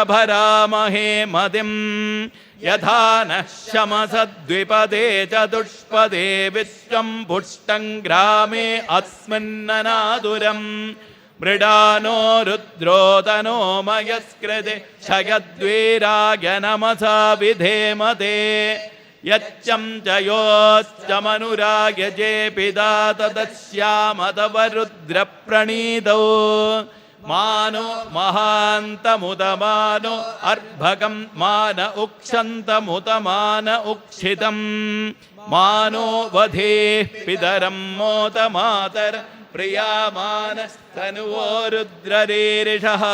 भरामहे मतिं यथा नः शमसद्विपदे चतुष्पदे विश्वं पुष्टं ग्रामे अस्मिन्ननादुरम् मृडानो रुद्रोदनो मयस्कृते क्षयद्वीराय नमसा विधेमते यच्चं च योश्च मनुरायजे पिता तदस्यामतवरुद्रप्रणीतौ मानो महान्तमुदमानो अर्भकं मान उक्षन्तमुदमान उक्षितं मानो वधेः पितरं मोतमातर प्रियामानस्तनुवो रुद्ररीरिषः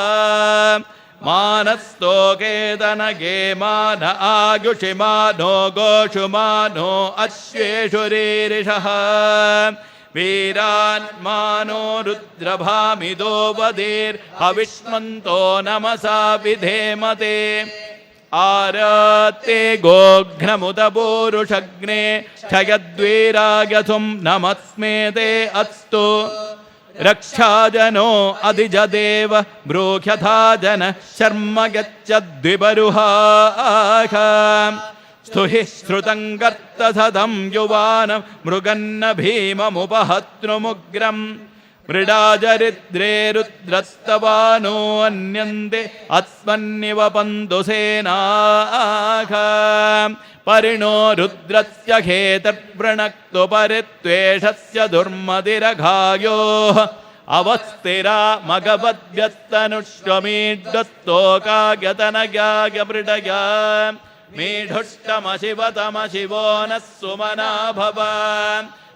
मानस्तोकेतनगे मान आयुषिमानो गोषुमानो अश्वेषु रीरिषः वीरान्मानो रुद्रभामिदो वदेर्हविष्मन्तो नमसा विधेमते आरते गोघ्नमुदपूरुषग्ने क्षयद्वीरायथुं नमस्मेते अस्तु रक्षाजनो अधिजदेव ब्रूह्यथा जन शर्म गच्छद्विपरुहाः स्तुहि श्रुतं कर्तसदं युवानं मृगन्न भीममुपहत्नुमुग्रं मृडाचरिद्रे रुद्रस्तवानो अन्यन्ते अस्मन्निव पन्तुसेनाः परिणो रुद्रस्य हेतर्वृणक्तु परित्वेषस्य दुर्मतिरघायोः अवस्थिरा मगवद्भ्यस्तनुष्वमीड्डस्तोकायतनयायमृडया मीढुष्टमशिवतमशिवो नः सुमना भव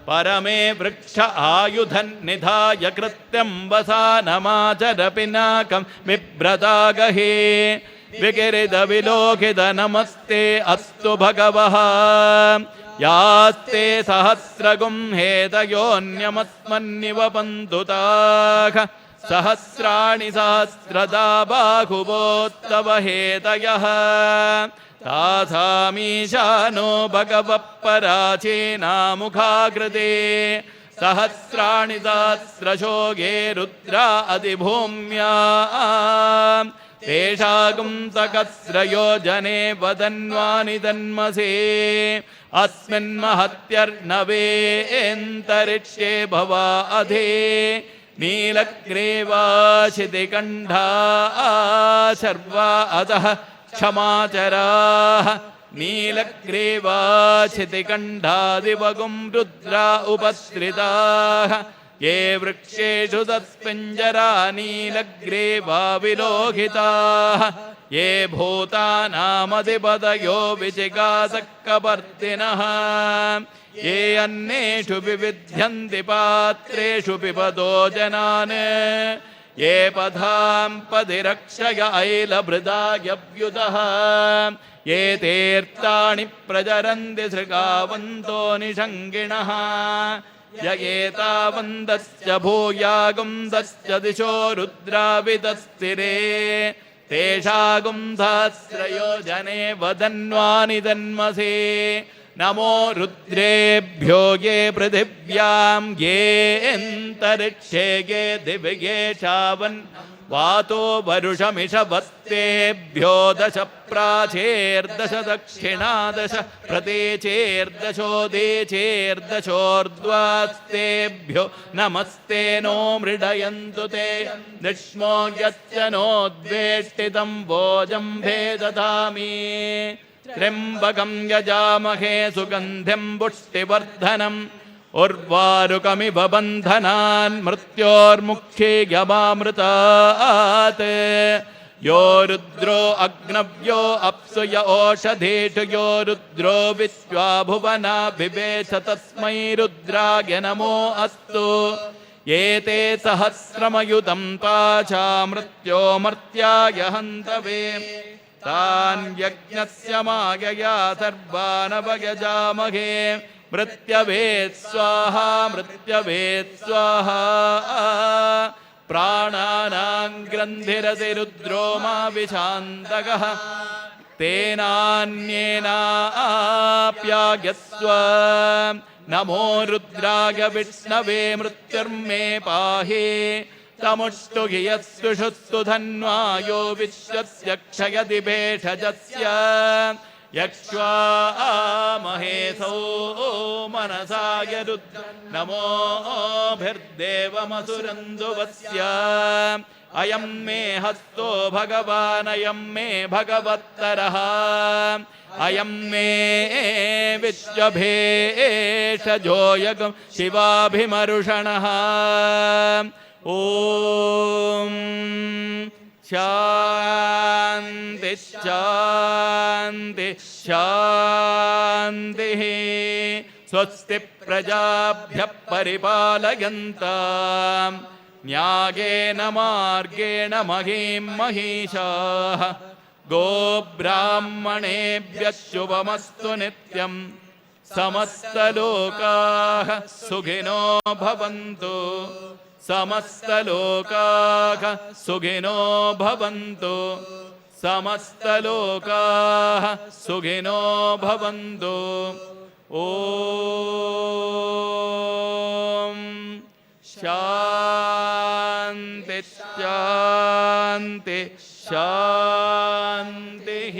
परमे वृक्ष आयुधन्निधाय कृत्यं वसानमाचर पिनाकं बिभ्रतागहे विकिरितविलोकित नमस्ते अस्तु भगवः यास्ते सहस्रगुं हेतयोऽन्यमस्मन्निव पन्तुताः सहस्राणि सहस्रदा बाहुवोत्तव हेतयः तासामीशानो भगवः पराचीनामुखाकृते सहस्राणि सहस्रशो ये रुद्रा अधिभूम्या तेषागुं सकस्रयोजने वदन्वानि तन्मसे अस्मिन्महत्यर्णवेऽन्तरिक्षे भवा अधे नीलग्रीवाशितिकण्ठा शर्वा अधः क्षमाचराः नीलग्रीवाशितिकण्ठादिवगुं रुद्रा उपश्रिताः ये वृक्षेषु तस्मिञ्जरा नीलग्रीवा विलोहिताः ये भूतानामधिपतयो विचिकासक्कपर्दिनः ये अन्नेषु विविध्यन्ति पात्रेषु पिबतो जनान् ये पथां पदिरक्षय ऐलभृदायव्युतः ये तीर्थाणि प्रचरन्ति सृगावन्तो निषङ्गिणः य एतावन्तस्य भूयागुंसस्य दिशो रुद्रावितस्थिरे तेषागुं सहस्रयोजने वदन्वानि तन्मसे नमो रुद्रेभ्यो ये पृथिव्यां ये अन्तरिक्षे ये दिव्येषावन् वातो वरुषमिषवस्तेभ्यो दश प्राचेर्दश दक्षिणादश प्रतीचेर्दशोदेचेर्दशोर्ध्वास्तेभ्यो नमस्ते नो मृडयन्तु ते निष्मो यच्च नोद्वेष्टितं भोजं भेदधामि त्र्यम्बकं यजामहे सुगन्धिं पुष्टिवर्धनम् उर्वारुकमिव बन्धनान् मृत्योर्मुक्षीयमामृतात् यो रुद्रो अग्नव्यो अप्सु य ओषधीषु यो रुद्रो विश्वा भुवना बिभेष तस्मै रुद्राय नमो अस्तु एते सहस्रमयुतं पाचा मृत्यो मर्त्याय हन्तवे तान् यज्ञस्य मायया सर्वानवयजामहे मृत्यवे स्वाहा मृत्यवे स्वाहा प्राणानां ग्रन्थिरसि रुद्रो मा विशान्तकः तेनान्येनाप्यायस्व नमो रुद्राय विष्णवे मृत्युर्मे पाहि तमुष्टुहि यत्सुषुत्सु धन्वायो विश्वस्य क्षयति भेषजस्य यक्ष्वामहेसो मनसा यरुद्ध नमोभिर्देवमसुरन्दुवस्य अयं मे हस्तो भगवान् अयं मे भगवत्तरः अयं मे विश्वभेषजोऽयं शिवाभिमरुषणः ॐ शान्ति शान्ति शान्तिः स्वस्ति प्रजाभ्यः परिपालयन्तां न्यायेन मार्गेण महीं महिषाः गोब्राह्मणेभ्यः शुभमस्तु नित्यं समस्तलोकाः सुखिनो भवन्तु समस्तलोकाः सुखिनो भवन्तु समस्तलोकाः सुखिनो भवन्तु ॐ शान्ति शान्ति शान्तिः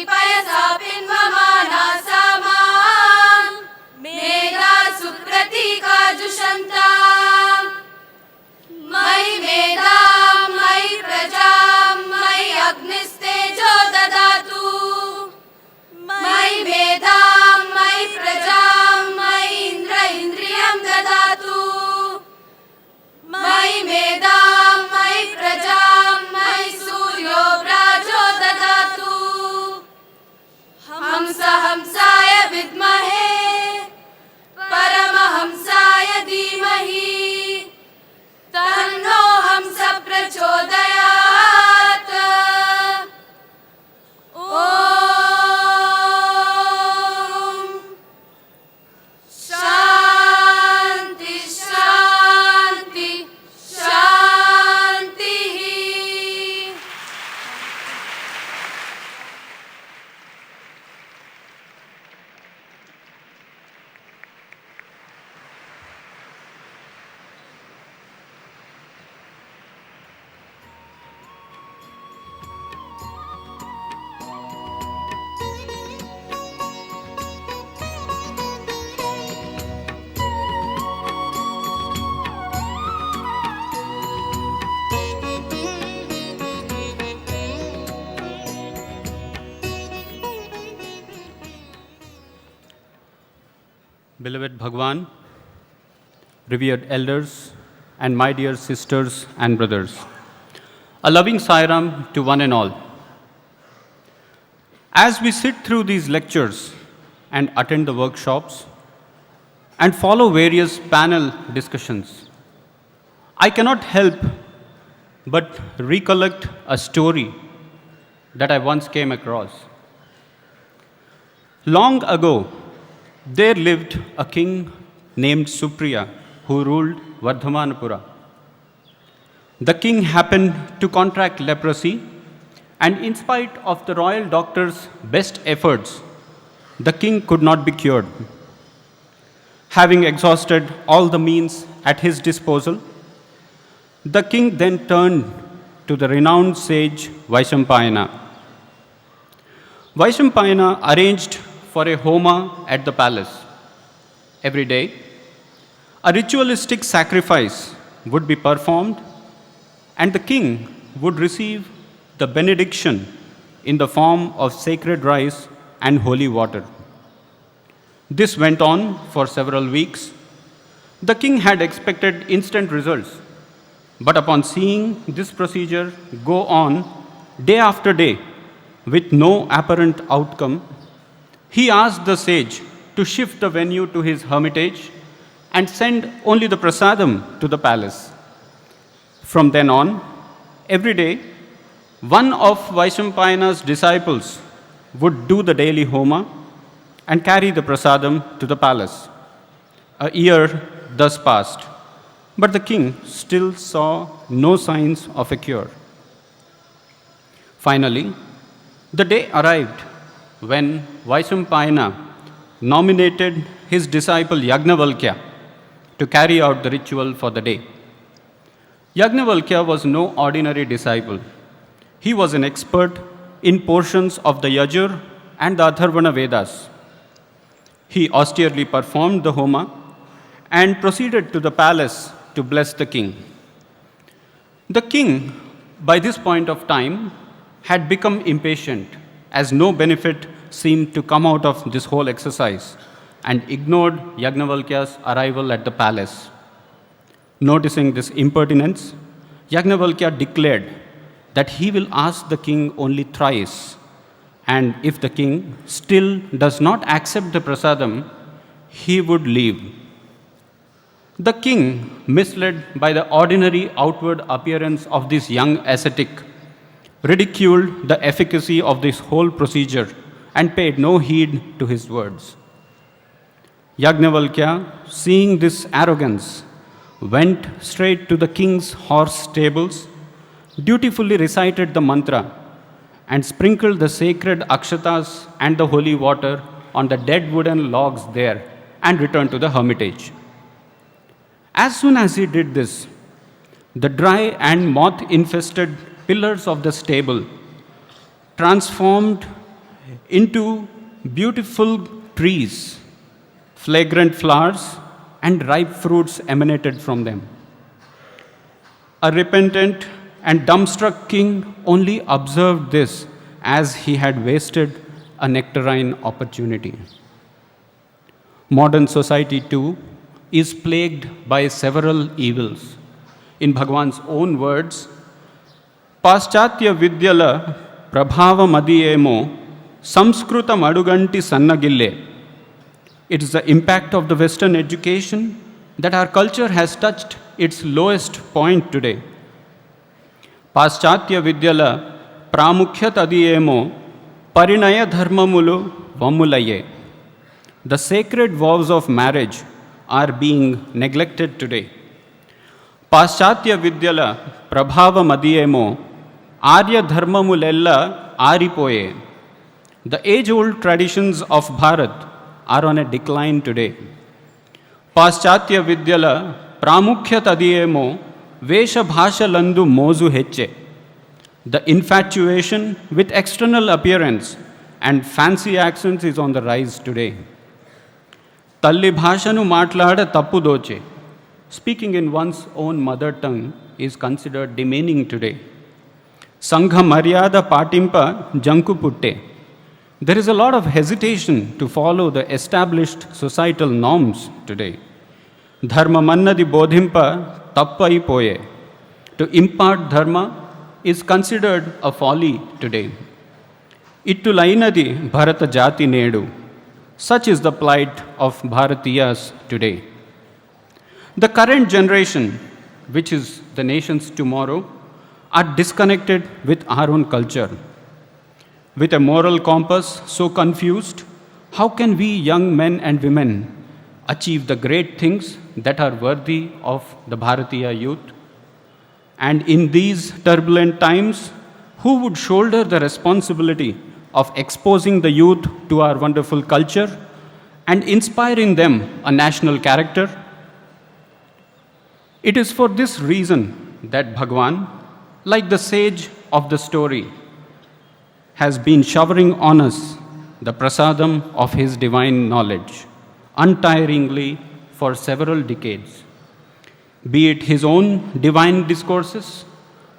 पयसा पिन्वमाना सा मां मेधा सुप्र Beloved Bhagwan, revered elders, and my dear sisters and brothers, a loving Sairam to one and all. As we sit through these lectures and attend the workshops and follow various panel discussions, I cannot help but recollect a story that I once came across. Long ago, there lived a king named Supriya who ruled Vardhamanapura. The king happened to contract leprosy, and in spite of the royal doctor's best efforts, the king could not be cured. Having exhausted all the means at his disposal, the king then turned to the renowned sage Vaishampayana. Vaishampayana arranged for a homa at the palace. Every day, a ritualistic sacrifice would be performed, and the king would receive the benediction in the form of sacred rice and holy water. This went on for several weeks. The king had expected instant results, but upon seeing this procedure go on day after day with no apparent outcome, he asked the sage to shift the venue to his hermitage and send only the prasadam to the palace. From then on, every day, one of Vaishampayana's disciples would do the daily homa and carry the prasadam to the palace. A year thus passed, but the king still saw no signs of a cure. Finally, the day arrived when Vaishampayana nominated his disciple Yagnavalkya to carry out the ritual for the day. Yagnavalkya was no ordinary disciple. He was an expert in portions of the Yajur and the Atharvana Vedas. He austerely performed the homa and proceeded to the palace to bless the king. The king, by this point of time, had become impatient as no benefit seemed to come out of this whole exercise and ignored Yagnavalkya's arrival at the palace. Noticing this impertinence, Yagnavalkya declared that he will ask the king only thrice, and if the king still does not accept the prasadam, he would leave. The king, misled by the ordinary outward appearance of this young ascetic, ridiculed the efficacy of this whole procedure and paid no heed to his words. Yagnavalkya, seeing this arrogance, went straight to the king's horse stables, dutifully recited the mantra, and sprinkled the sacred akshatas and the holy water on the dead wooden logs there and returned to the hermitage. As soon as he did this, the dry and moth-infested pillars of the stable transformed into beautiful trees, fragrant flowers, and ripe fruits emanated from them. A repentant and dumbstruck king only observed this as he had wasted a nectarine opportunity. Modern society, too, is plagued by several evils. In Bhagwan's own words, Paschatya Vidyala Prabhava Madiyemo Samskruta Maduganti Sannagille. It is the impact of the Western education that our culture has touched its lowest point today. Paschatya Vidyala Pramukhyat Adiyemo Parinaya Dharmamulu Vamulaye. The sacred vows of marriage are being neglected today. Paschatya Vidyala Prabhava Madiyemo Arya Dharmamulella Aripoye. The age-old traditions of Bharat are on a decline today. Paschatya Vidyala Pramukhyat Adiyemo Vesha Bhasha Landu Mozu Heche. The infatuation with external appearance and fancy accents is on the rise today. Talli Bhashanu Matlada Tappu Doche. Speaking in one's own mother tongue is considered demeaning today. Sangha Maryada Patimpa Janku Putte. There is a lot of hesitation to follow the established societal norms today. Dharma mannadi bodhimpa tappai poye. To impart dharma is considered a folly today. Ittu lainadi bharata jati nedu. Such is the plight of Bharatiyas today. The current generation, which is the nation's tomorrow, are disconnected with our own culture. With a moral compass so confused, how can we young men and women achieve the great things that are worthy of the Bharatiya youth? And in these turbulent times, who would shoulder the responsibility of exposing the youth to our wonderful culture and inspiring them a national character? It is for this reason that Bhagwan, like the sage of the story, has been showering on us the prasadam of his divine knowledge untiringly for several decades, be it his own divine discourses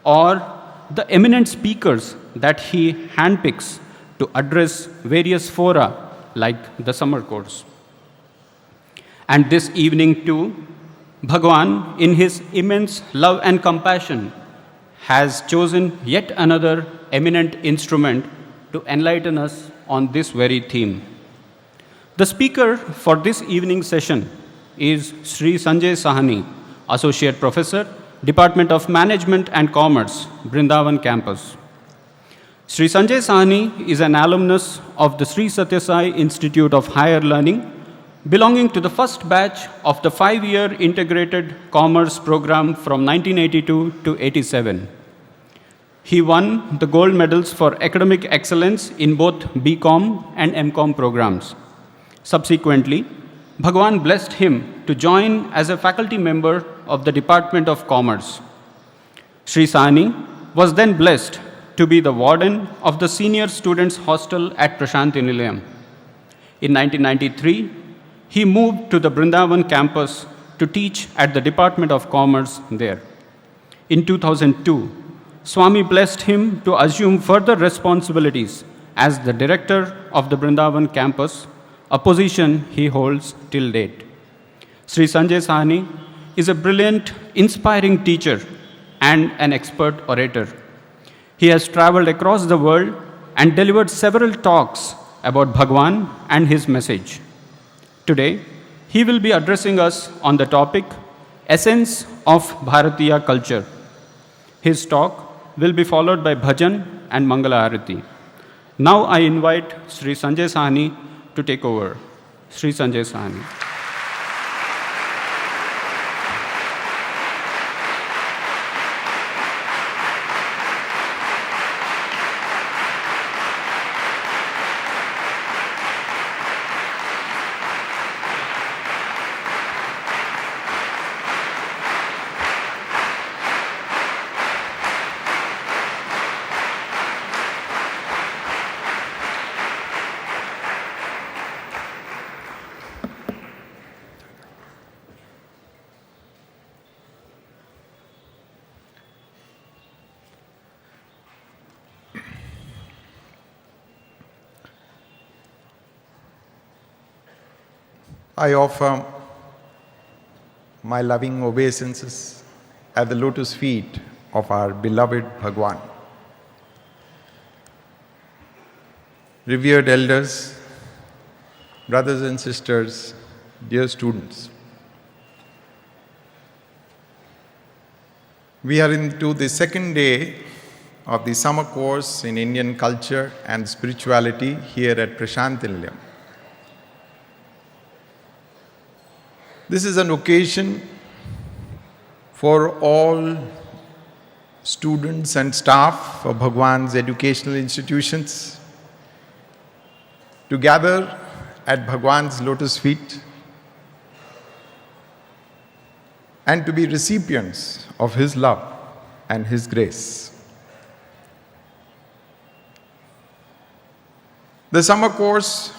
or the eminent speakers that he handpicks to address various fora like the summer course. And this evening too, Bhagwan, in his immense love and compassion, has chosen yet another eminent instrument to enlighten us on this very theme. The speaker for this evening session is Sri Sanjay Sahani, Associate Professor, Department of Management and Commerce, Brindavan Campus. Sri Sanjay Sahani is an alumnus of the Sri Sathya Sai Institute of Higher Learning, belonging to the first batch of the 5-year integrated commerce program from 1982 to 87. He won the gold medals for academic excellence in both BCom and MCom programs. Subsequently, Bhagwan blessed him to join as a faculty member of the Department of Commerce. Sri Sahani was then blessed to be the warden of the senior students' hostel at Prashanti Nilayam. In 1993, he moved to the Brindavan campus to teach at the Department of Commerce there. In 2002, Swami blessed him to assume further responsibilities as the director of the Brindavan campus, a position he holds till date. Sri Sanjay Sahani is a brilliant, inspiring teacher and an expert orator. He has traveled across the world and delivered several talks about Bhagwan and his message. Today, he will be addressing us on the topic, Essence of Bharatiya Culture. His talk will be followed by bhajan and Mangala Arati. Now I invite Sri Sanjay Sahani to take over. Sri Sanjay Sahani. I offer my loving obeisances at the lotus feet of our beloved Bhagwan. Revered elders, brothers and sisters, dear students, we are into the second day of the summer course in Indian culture and spirituality here at Prashanti Nilayam. This is an occasion for all students and staff of Bhagwan's educational institutions to gather at Bhagwan's lotus feet and to be recipients of his love and his grace. The summer course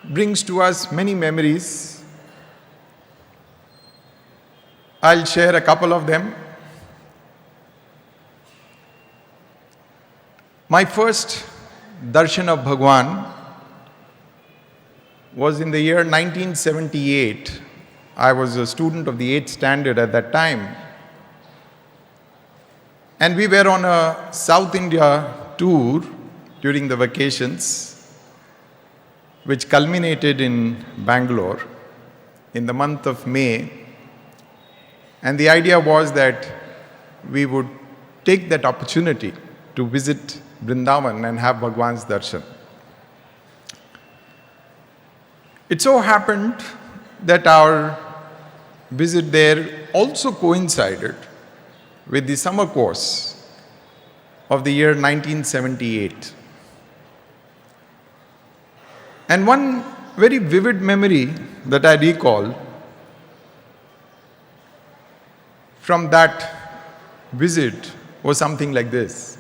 brings to us many memories. I'll share a couple of them. My first darshan of Bhagwan was in the year 1978. I was a student of the 8th standard at that time. And we were on a South India tour during the vacations, which culminated in Bangalore in the month of May. And the idea was that we would take that opportunity to visit Vrindavan and have Bhagwan's darshan. It so happened that our visit there also coincided with the summer course of the year 1978. And one very vivid memory that I recall from that visit was something like this.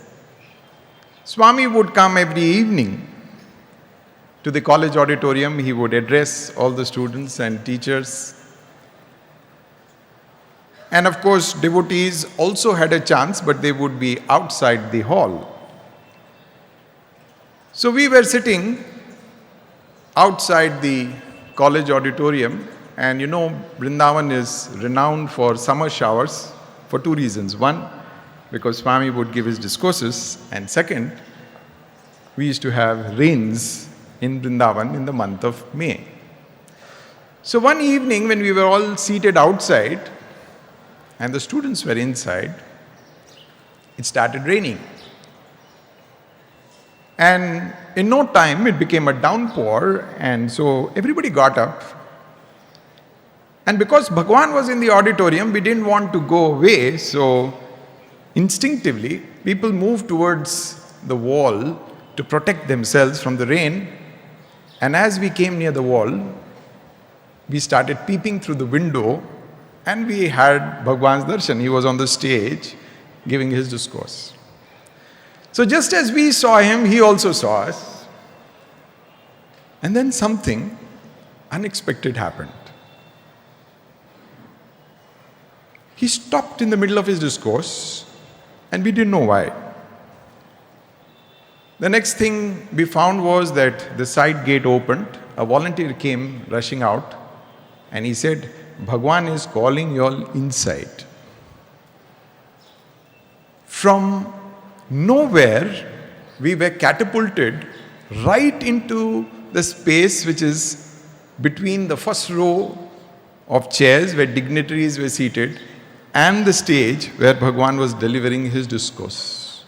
Swami would come every evening to the college auditorium. He would address all the students and teachers. And of course, devotees also had a chance, but they would be outside the hall. So we were sitting outside the college auditorium, and you know, Vrindavan is renowned for summer showers for two reasons. One, because Swami would give his discourses, and second, we used to have rains in Vrindavan in the month of May. So one evening when we were all seated outside and the students were inside, it started raining. And in no time it became a downpour, and so everybody got up. And because Bhagwan was in the auditorium, we didn't want to go away, so instinctively people moved towards the wall to protect themselves from the rain. And as we came near the wall, we started peeping through the window, and we had Bhagwan's darshan. He was on the stage giving his discourse. So just as we saw him, he also saw us. And then something unexpected happened. He stopped in the middle of his discourse, and we didn't know why. The next thing we found was that the side gate opened, a volunteer came rushing out, and he said, Bhagwan is calling you all inside. From nowhere, we were catapulted right into the space which is between the first row of chairs where dignitaries were seated and the stage where Bhagwan was delivering his discourse.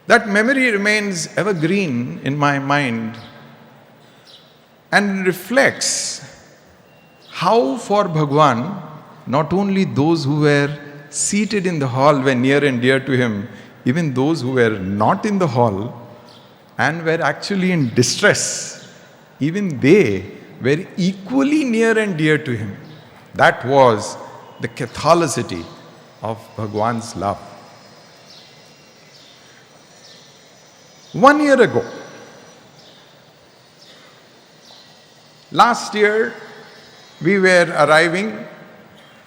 That memory remains evergreen in my mind and reflects how for Bhagwan, not only those who were seated in the hall were near and dear to him, even those who were not in the hall and were actually in distress, even they were equally near and dear to him. That was the Catholicity of Bhagwan's love. 1 year ago, last year, we were arriving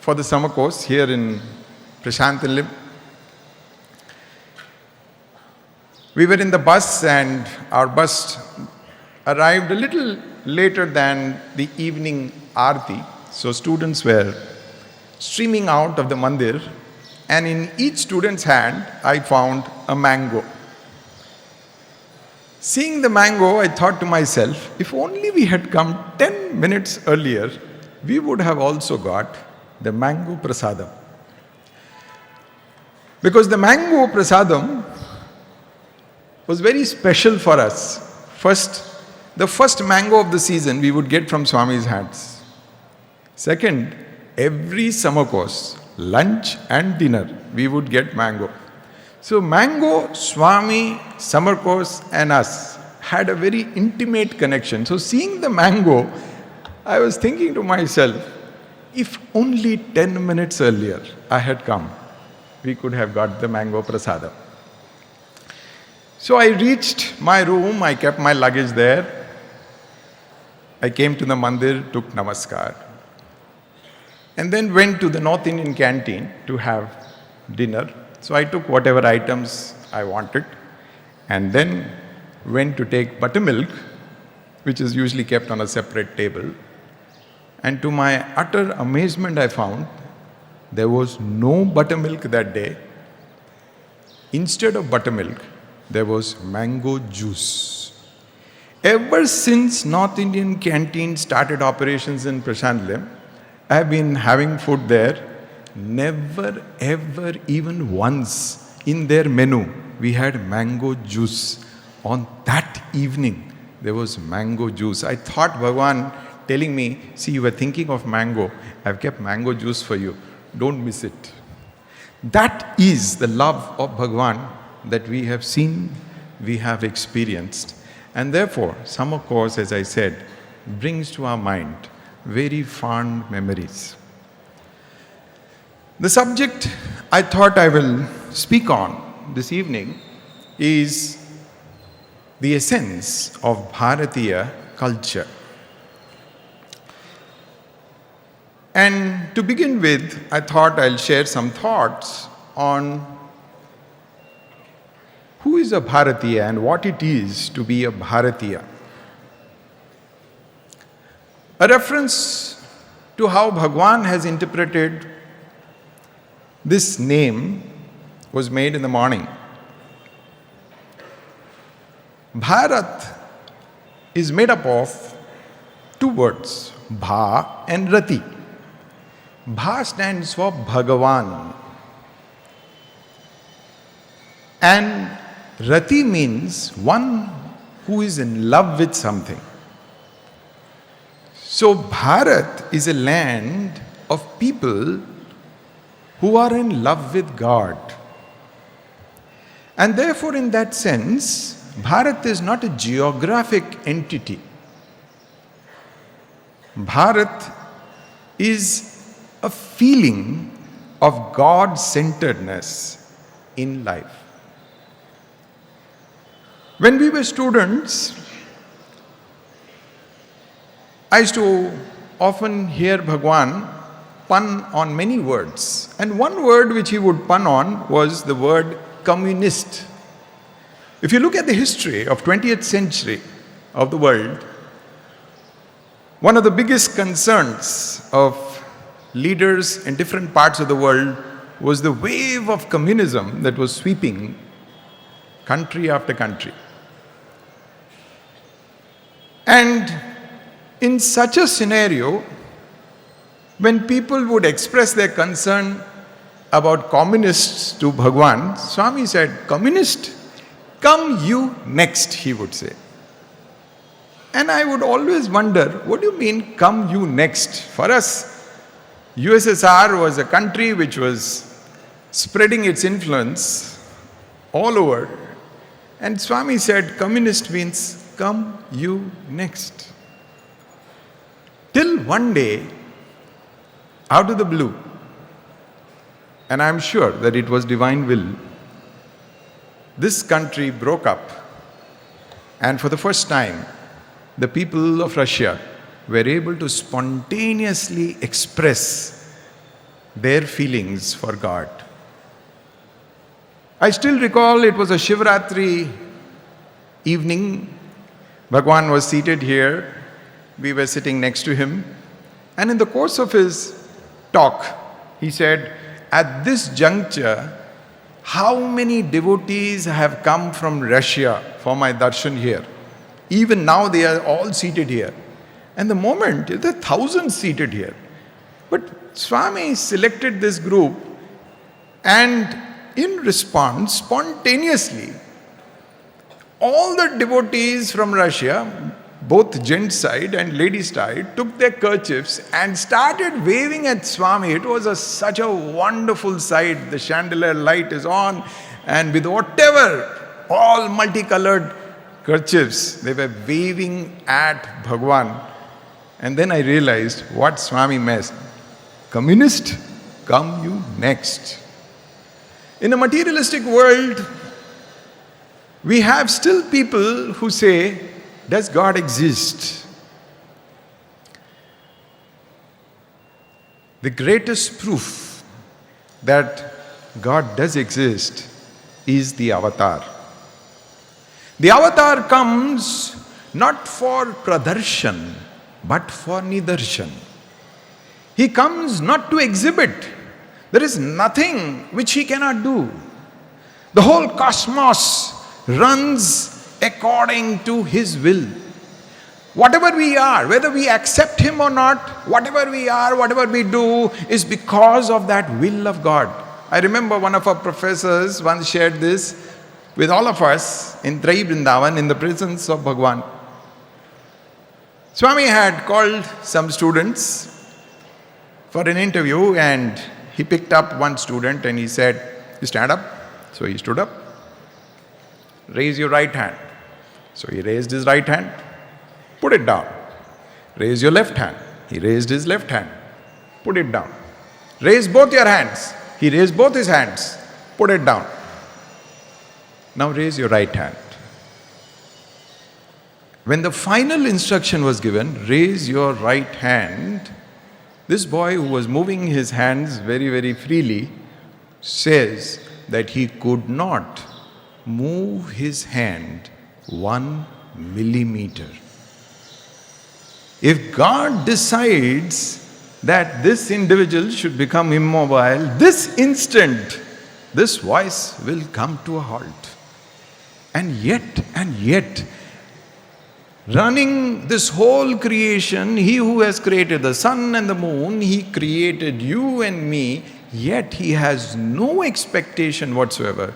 for the summer course here in Prashantilim. We were in the bus, and our bus arrived a little later than the evening aarti. So students were streaming out of the mandir, and in each student's hand I found a mango. Seeing the mango, I thought to myself, if only we had come 10 minutes earlier, we would have also got the mango prasadam. Because the mango prasadam was very special for us. The first mango of the season we would get from Swami's hands. Second, every summer course, lunch and dinner, we would get mango. So mango, Swami, summer course and us had a very intimate connection. So seeing the mango, I was thinking to myself, if only 10 minutes earlier I had come, we could have got the mango prasadam. So I reached my room, I kept my luggage there. I came to the mandir, took namaskar, and then went to the North Indian canteen to have dinner. So I took whatever items I wanted. and then went to take buttermilk, which is usually kept on a separate table. And to my utter amazement, I found there was no buttermilk that day. Instead of buttermilk, there was mango juice. Ever since North Indian Canteen started operations in Prashantalam, I have been having food there. Never, ever, even once in their menu, we had mango juice. On that evening, there was mango juice. I thought Bhagwan telling me, see, you were thinking of mango. I've kept mango juice for you. Don't miss it. That is the love of Bhagwan that we have seen, we have experienced. And therefore, summer course, as I said, brings to our mind very fond memories. The subject I thought I will speak on this evening is the essence of Bharatiya culture. And to begin with, I thought I'll share some thoughts on who is a Bharatiya and what it is to be a Bharatiya. A reference to how Bhagwan has interpreted this name was made in the morning. Bharat is made up of two words, Bha and Rati. Bha stands for Bhagavan. And Rati means one who is in love with something. So Bharat is a land of people who are in love with God. And therefore, in that sense, Bharat is not a geographic entity. Bharat is a feeling of God-centeredness in life. When we were students, I used to often hear Bhagwan pun on many words. And one word which he would pun on was the word communist. If you look at the history of 20th century of the world, one of the biggest concerns of leaders in different parts of the world was the wave of communism that was sweeping country after country. And in such a scenario, when people would express their concern about communists to Bhagwan, Swami said, "Communist, come you next," he would say. And I would always wonder, what do you mean, come you next? For us, USSR was a country which was spreading its influence all over. And Swami said, communist means come you next. Till one day, out of the blue, and I'm sure that it was divine will, this country broke up, and for the first time, the people of Russia were able to spontaneously express their feelings for God. I still recall it was a Shivratri evening. Bhagwan was seated here. We were sitting next to him. And in the course of his talk, he said, at this juncture, how many devotees have come from Russia for my darshan here? Even now they are all seated here. And the moment, there are thousands seated here. But Swami selected this group, and in response, spontaneously, all the devotees from Russia, both gents side and ladies side, took their kerchiefs and started waving at Swami. It was such a wonderful sight. The chandelier light is on, and with whatever, all multicolored kerchiefs, they were waving at Bhagwan. And then I realized what Swami meant. Communist, come you next. In a materialistic world, we have still people who say, does God exist? The greatest proof that God does exist is the avatar. The avatar comes not for pradarshan, but for nidarshan. He comes not to exhibit. There is nothing which he cannot do. The whole cosmos runs according to his will. Whatever we are, whether we accept him or not, whatever we are, whatever we do, is because of that will of God. I remember one of our professors once shared this with all of us in Trai Vrindavan in the presence of Bhagwan. Swami had called some students for an interview, and he picked up one student and he said, "You stand up." So he stood up. "Raise your right hand." So he raised his right hand. "Put it down." "Raise your left hand." He raised his left hand. "Put it down." "Raise both your hands." He raised both his hands. "Put it down." "Now raise your right hand." When the final instruction was given, "Raise your right hand," this boy, who was moving his hands very, very freely, says that he could not move his hand 1 millimeter. If God decides that this individual should become immobile, this instant, this voice will come to a halt. And yet, running this whole creation, he who has created the sun and the moon, he created you and me, yet he has no expectation whatsoever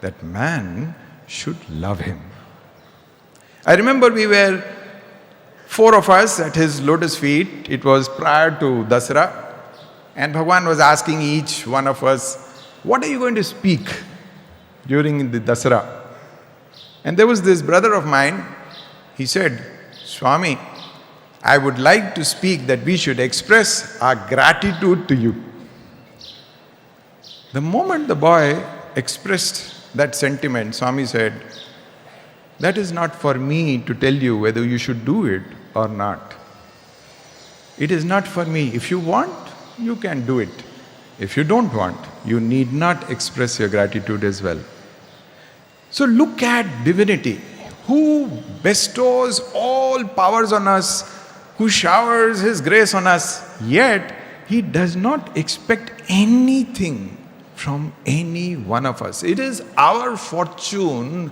that man should love him. I remember we were 4 of us at his lotus feet. It was prior to Dasara, and Bhagwan was asking each one of us, "What are you going to speak during the Dasara?" And there was this brother of mine. He said, "Swami, I would like to speak that we should express our gratitude to you." The moment the boy expressed that sentiment, Swami said, "That is not for me to tell you whether you should do it or not. It is not for me. If you want, you can do it. If you don't want, you need not express your gratitude as well." So look at divinity, who bestows all powers on us, who showers his grace on us, yet he does not expect anything from any one of us. It is our fortune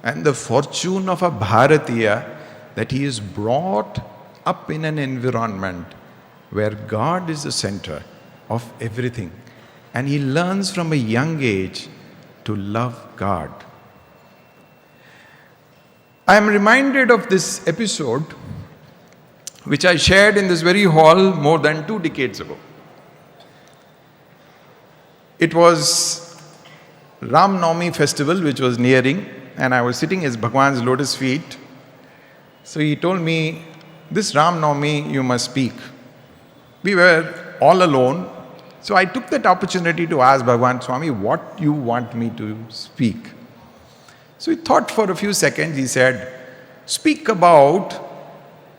and the fortune of a Bharatiya that he is brought up in an environment where God is the center of everything, and he learns from a young age to love God. I am reminded of this episode which I shared in this very hall more than 2 decades ago. It was Ram Navami festival which was nearing, and I was sitting at Bhagwan's lotus feet. So he told me, "This Ram Navami you must speak." We were all alone, so I took that opportunity to ask Bhagwan, "Swami, what you want me to speak?" So he thought for a few seconds. He said, "Speak about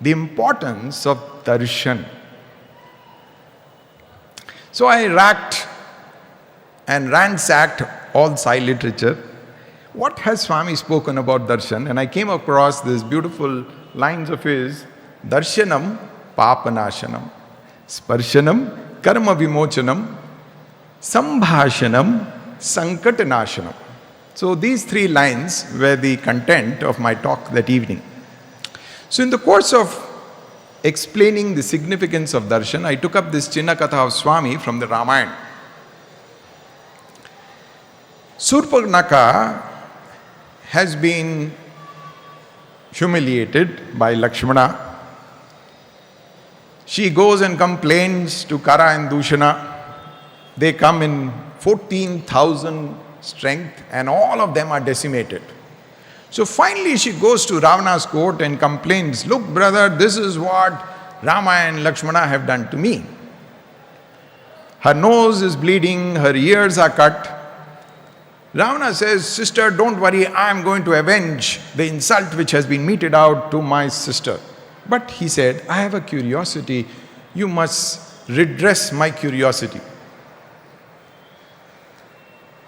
the importance of darshan." So I racked and ransacked all Sai literature. What has Swami spoken about darshan? And I came across these beautiful lines of his: "Darshanam papanashanam, sparshanam karma vimochanam, sambhashanam sankatanashanam." So these 3 lines were the content of my talk that evening. So in the course of explaining the significance of darshan, I took up this Chinna Katha of Swami from the Ramayana. Surpanaka has been humiliated by Lakshmana. She goes and complains to Kara and Dushana. They come in 14,000 strength, and all of them are decimated. So finally she goes to Ravana's court and complains, "Look, brother, this is what Rama and Lakshmana have done to me. Her nose is bleeding, her ears are cut." Ravana says, "Sister, don't worry, I am going to avenge the insult which has been meted out to my sister." But he said, "I have a curiosity, you must redress my curiosity."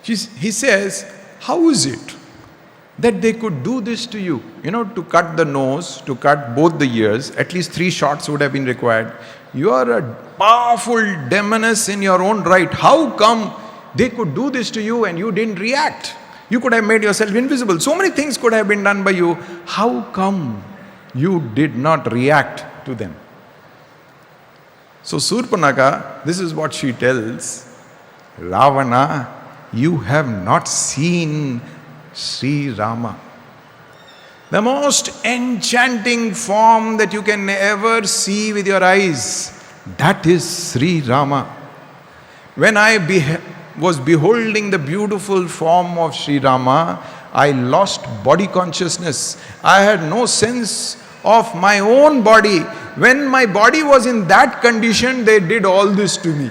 He says, "How is it that they could do this to you. You know, to cut the nose, to cut both the ears, at least 3 shots would have been required. You are a powerful demoness in your own right. How come they could do this to you and you didn't react? You could have made yourself invisible. So many things could have been done by you. How come you did not react to them? So Surpanaka, this is what she tells Ravana, you have not seen Sri Rama. The most enchanting form that you can ever see with your eyes, that is Sri Rama. When I was beholding the beautiful form of Sri Rama, I lost body consciousness. I had no sense of my own body. When my body was in that condition, they did all this to me.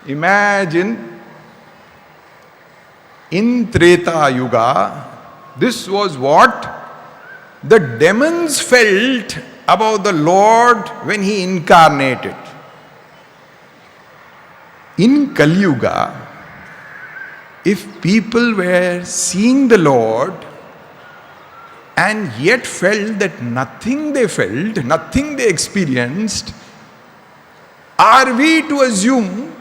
Imagine, in Treta Yuga, this was what the demons felt about the Lord when He incarnated. In Kali Yuga, if people were seeing the Lord and yet felt that nothing they felt, nothing they experienced, are we to assume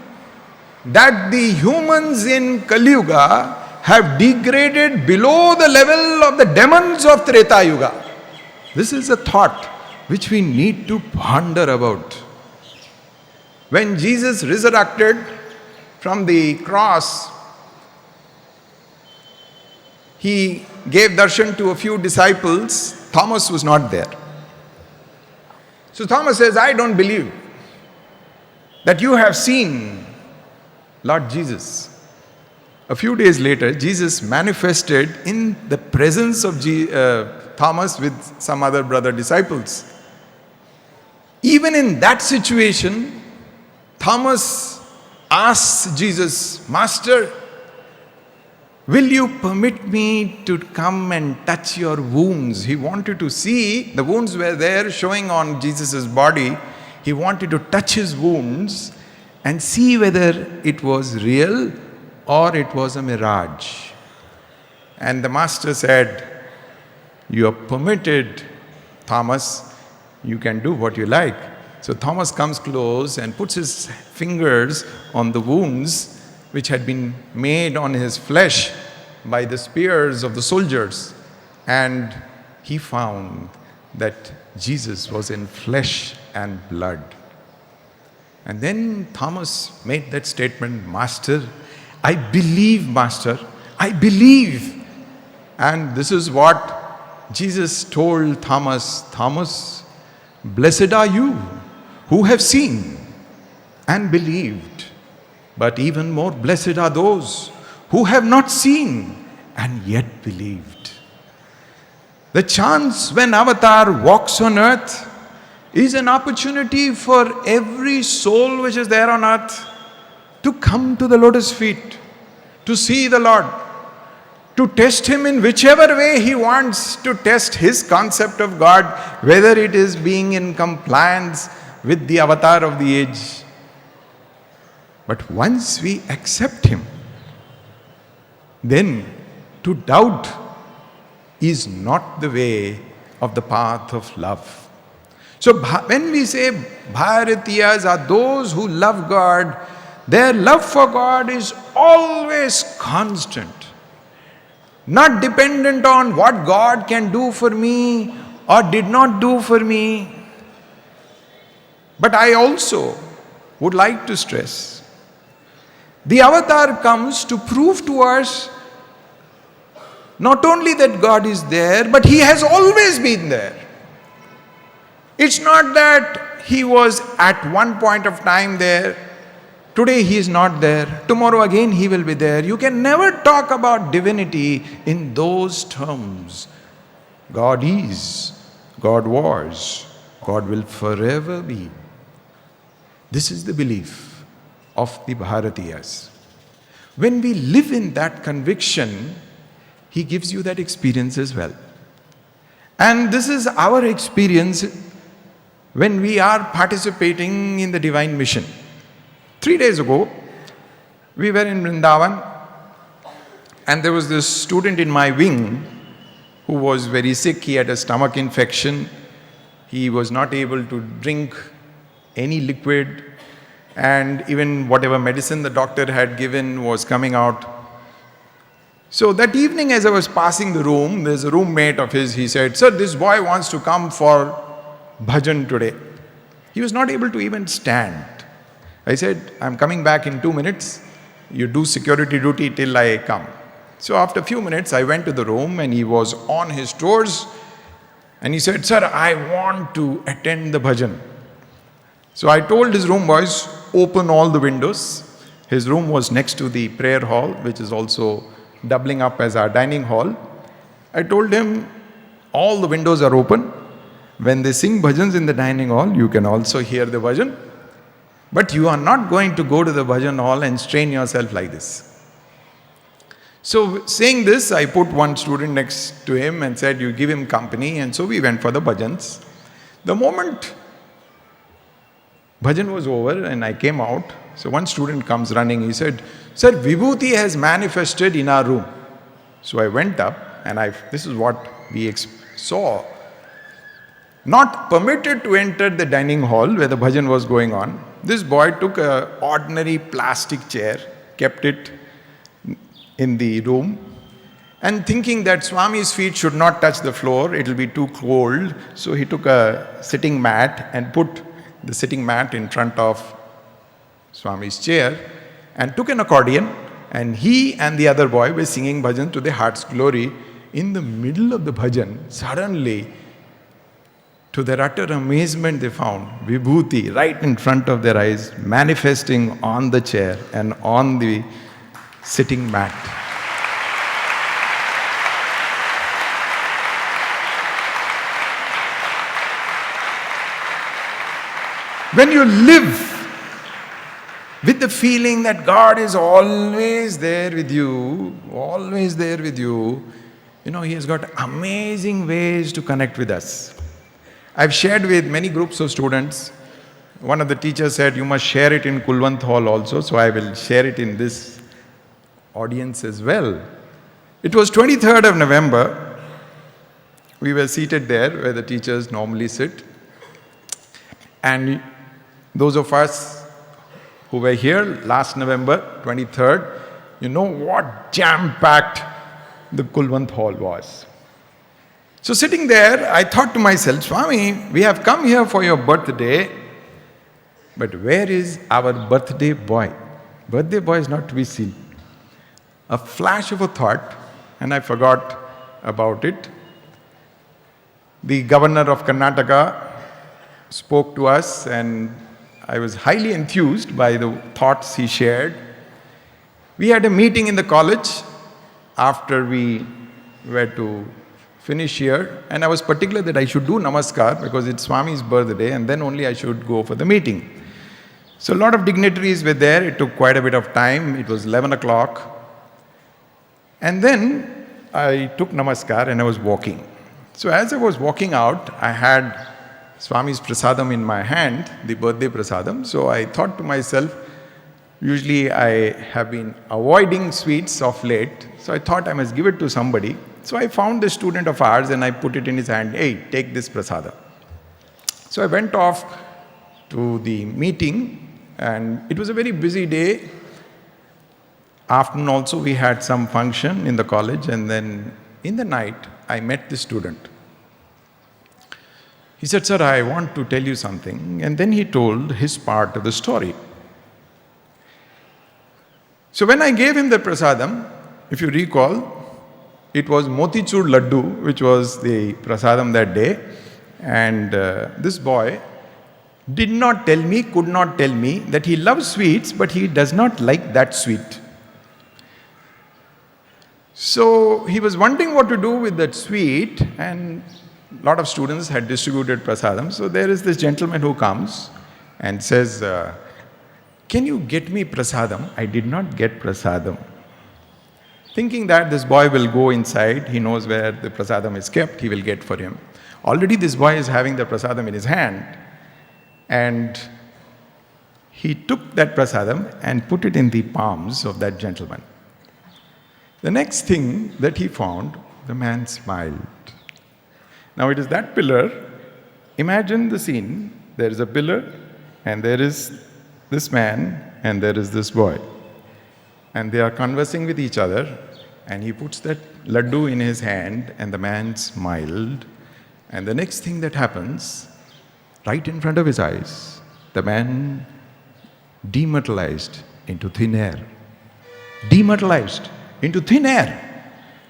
that the humans in Kali Yuga have degraded below the level of the demons of Treta Yuga? This is a thought which we need to ponder about. When Jesus resurrected from the cross, He gave darshan to a few disciples. Thomas was not there. So Thomas says, I don't believe that you have seen Lord Jesus. A few days later, Jesus manifested in the presence of Thomas with some other brother disciples. Even in that situation, Thomas asks Jesus, Master, will you permit me to come and touch your wounds? He wanted to see, the wounds were there showing on Jesus' body. He wanted to touch his wounds and see whether it was real or it was a mirage. And the Master said, you are permitted, Thomas, you can do what you like. So Thomas comes close and puts his fingers on the wounds which had been made on his flesh by the spears of the soldiers. And he found that Jesus was in flesh and blood. And then Thomas made that statement, Master, I believe, Master, I believe. And this is what Jesus told Thomas, Thomas, blessed are you who have seen and believed. But even more blessed are those who have not seen and yet believed. The chance when Avatar walks on earth is an opportunity for every soul which is there on earth to come to the lotus feet, to see the Lord, to test Him in whichever way He wants to test His concept of God, whether it is being in compliance with the avatar of the age. But once we accept Him, then to doubt is not the way of the path of love. So when we say Bharatiyas are those who love God, their love for God is always constant, not dependent on what God can do for me or did not do for me. But I also would like to stress, the avatar comes to prove to us not only that God is there, but He has always been there. It's not that He was at one point of time there, today He is not there, tomorrow again He will be there. You can never talk about divinity in those terms. God is, God was, God will forever be. This is the belief of the Bharatiyas. When we live in that conviction, He gives you that experience as well. And this is our experience when we are participating in the divine mission. 3 days ago, we were in Vrindavan And there was this student in my wing who was very sick. He had a stomach infection. He was not able to drink any liquid, and even whatever medicine the doctor had given was coming out. So that evening, as I was passing the room, there's a roommate of his, he said, "Sir, this boy wants to come for bhajan today." He was not able to even stand. I said, "I'm coming back in 2 minutes. You do security duty till I come." So after a few minutes, I went to the room and he was on his toes and he said, "Sir, I want to attend the bhajan." So I told his room boys, open all the windows. His room was next to the prayer hall, which is also doubling up as our dining hall. I told him, all the windows are open. When they sing bhajans in the dining hall, you can also hear the bhajan. But you are not going to go to the bhajan hall and strain yourself like this. So saying this, I put one student next to him and said, "You give him company." And so we went for the bhajans. The moment bhajan was over and I came out, so one student comes running. He said, "Sir, Vibhuti has manifested in our room." So I went up and this is what we saw. Not permitted to enter the dining hall where the bhajan was going on, this boy took an ordinary plastic chair, kept it in the room, and thinking that Swami's feet should not touch the floor, it will be too cold, so he took a sitting mat and put the sitting mat in front of Swami's chair and took an accordion, and he and the other boy were singing bhajan to their heart's glory. In the middle of the bhajan, suddenly, to their utter amazement, they found Vibhuti right in front of their eyes, manifesting on the chair and on the sitting mat. When you live with the feeling that God is always there with you, He has got amazing ways to connect with us. I've shared with many groups of students. One of the teachers said, "You must share it in Kulwant Hall also," so I will share it in this audience as well. It was 23rd of November. We were seated there where the teachers normally sit. And those of us who were here last November 23rd, you know what jam-packed the Kulwant Hall was. So sitting there, I thought to myself, "Swami, we have come here for your birthday, but where is our birthday boy?" Birthday boy is not to be seen. A flash of a thought, and I forgot about it. The governor of Karnataka spoke to us, and I was highly enthused by the thoughts he shared. We had a meeting in the college after we were to finish here, and I was particular that I should do namaskar because it's Swami's birthday, and then only I should go for the meeting. So a lot of dignitaries were there. It took quite a bit of time. It was 11 o'clock. And then I took namaskar and I was walking. So as I was walking out, I had Swami's prasadam in my hand, the birthday prasadam. So I thought to myself, usually I have been avoiding sweets of late, so I thought I must give it to somebody. So I found this student of ours and I put it in his hand. "Hey, take this prasadam." So I went off to the meeting, and it was a very busy day. Afternoon also we had some function in the college, and then in the night I met this student. He said, "Sir, I want to tell you something." And then he told his part of the story. So when I gave him the prasadam, if you recall, it was motichur laddu, which was the prasadam that day. And this boy did not tell me, could not tell me that he loves sweets, but he does not like that sweet. So he was wondering what to do with that sweet, and a lot of students had distributed prasadam. So there is this gentleman who comes and says, "Can you get me prasadam? I did not get prasadam." Thinking that this boy will go inside, he knows where the prasadam is kept, he will get for him. Already this boy is having the prasadam in his hand, and he took that prasadam and put it in the palms of that gentleman. The next thing that he found, the man smiled. Now it is that pillar. Imagine the scene. There is a pillar, and there is this man, and there is this boy. And they are conversing with each other, and he puts that laddu in his hand, and the man smiled. And the next thing that happens, right in front of his eyes, the man dematerialized into thin air. Dematerialized into thin air.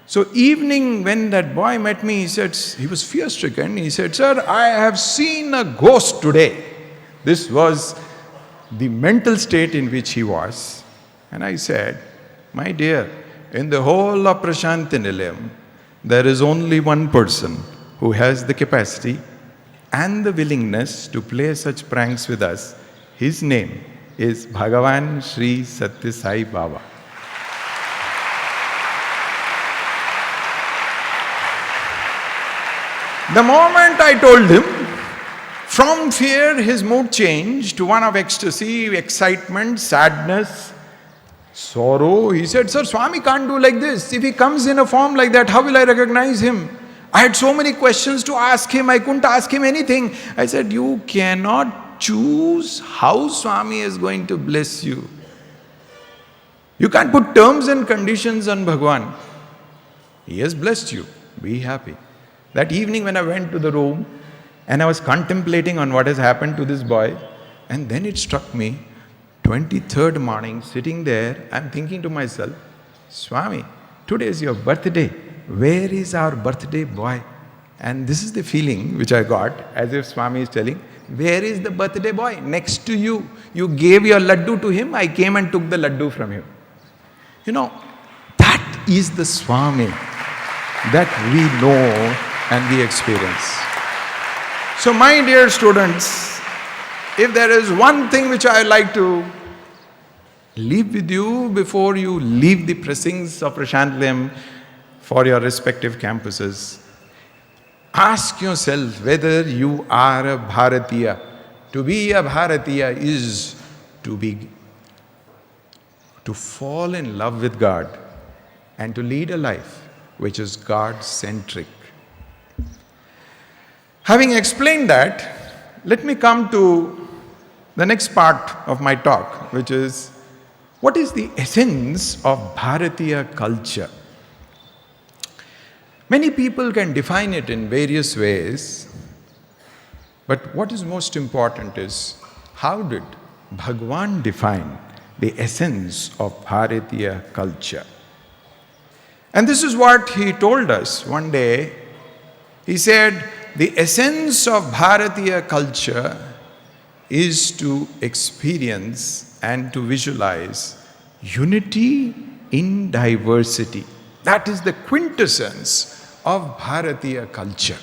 So evening when that boy met me, he said, he was fear-stricken. He said, "Sir, I have seen a ghost today." This was the mental state in which he was. And I said, "My dear, in the whole of Prashanti Nilayam, there is only one person who has the capacity and the willingness to play such pranks with us. His name is Bhagavan Sri Sathya Sai Baba." The moment I told him, from fear his mood changed to one of ecstasy, excitement, sadness, sorrow. He said, "Sir, Swami can't do like this. If he comes in a form like that, how will I recognize him? I had so many questions to ask him, I couldn't ask him anything." I said, "You cannot choose how Swami is going to bless you. You can't put terms and conditions on Bhagwan. He has blessed you. Be happy." That evening when I went to the room and I was contemplating on what has happened to this boy, and then it struck me, 23rd morning, sitting there, I'm thinking to myself, "Swami, today is your birthday. Where is our birthday boy?" And this is the feeling which I got, as if Swami is telling, "Where is the birthday boy? Next to you. You gave your laddu to him, I came and took the laddu from him." You know, that is the Swami that we know and we experience. So my dear students, if there is one thing which I like to leave with you before you leave the pressings of Prashantilayam for your respective campuses, ask yourself whether you are a Bharatiya. To be a Bharatiya is to fall in love with God and to lead a life which is God-centric. Having explained that, let me come to the next part of my talk, which is, what is the essence of Bharatiya culture? Many people can define it in various ways, but what is most important is, how did Bhagwan define the essence of Bharatiya culture? And this is what he told us one day. He said, the essence of Bharatiya culture is to experience and to visualize unity in diversity. That is the quintessence of Bharatiya culture.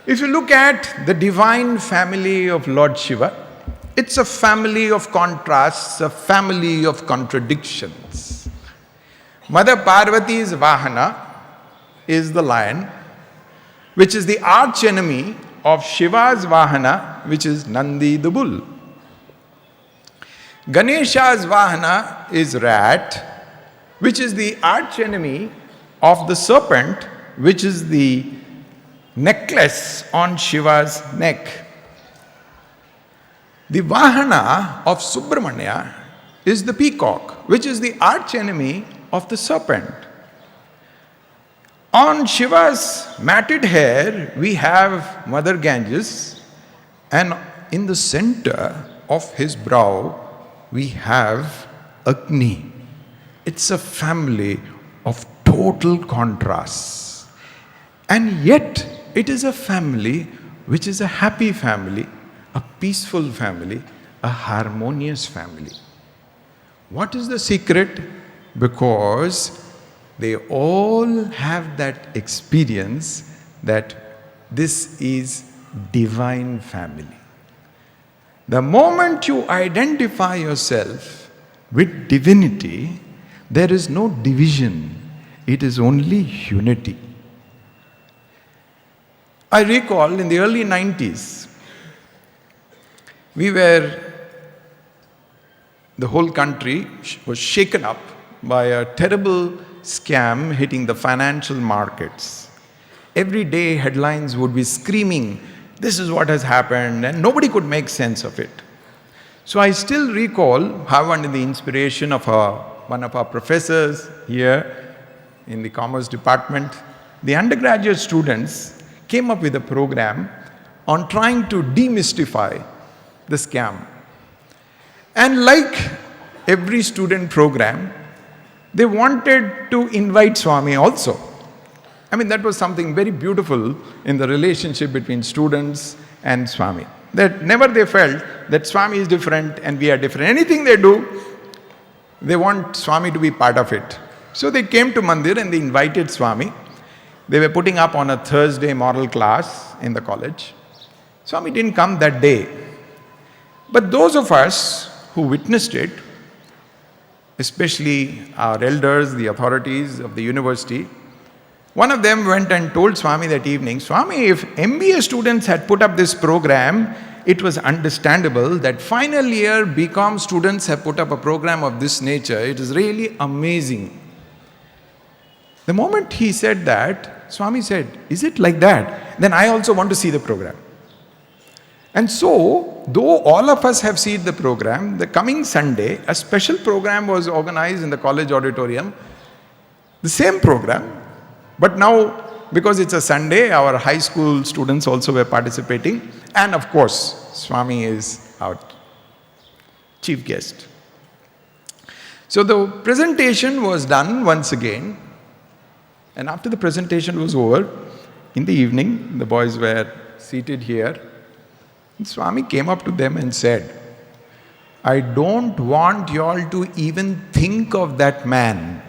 If you look at the divine family of Lord Shiva, it's a family of contrasts, a family of contradictions. Mother Parvati's Vahana is the lion, which is the arch enemy of Shiva's Vahana, which is Nandi the bull. Ganesha's Vahana is rat, which is the arch enemy of the serpent, which is the necklace on Shiva's neck. The Vahana of Subramanya is the peacock, which is the arch enemy of the serpent. On Shiva's matted hair, we have Mother Ganges, and in the center of his brow, we have Agni. It's a family of total contrasts. And yet, it is a family which is a happy family, a peaceful family, a harmonious family. What is the secret? Because they all have that experience that this is divine family. The moment you identify yourself with divinity, there is no division, it is only unity. I recall in the early 90s, the whole country was shaken up by a terrible scam hitting the financial markets. Every day headlines would be screaming, this is what has happened, and nobody could make sense of it. So I still recall how, under the inspiration of one of our professors here in the Commerce Department, the undergraduate students came up with a program on trying to demystify the scam. And like every student program, they wanted to invite Swami also. I mean, that was something very beautiful in the relationship between students and Swami. That never they felt that Swami is different and we are different. Anything they do, they want Swami to be part of it. So they came to Mandir and they invited Swami. They were putting up on a Thursday moral class in the college. Swami didn't come that day. But those of us who witnessed it, especially our elders, the authorities of the university, one of them went and told Swami that evening, Swami, if MBA students had put up this program, it was understandable that final year BCom students have put up a program of this nature. It is really amazing. The moment he said that, Swami said, is it like that? Then I also want to see the program. And so, though all of us have seen the program, the coming Sunday, a special program was organized in the college auditorium. The same program, but now, because it's a Sunday, our high school students also were participating. And of course, Swami is our chief guest. So the presentation was done once again. And after the presentation was over, in the evening, the boys were seated here. And Swami came up to them and said, I don't want you all to even think of that man.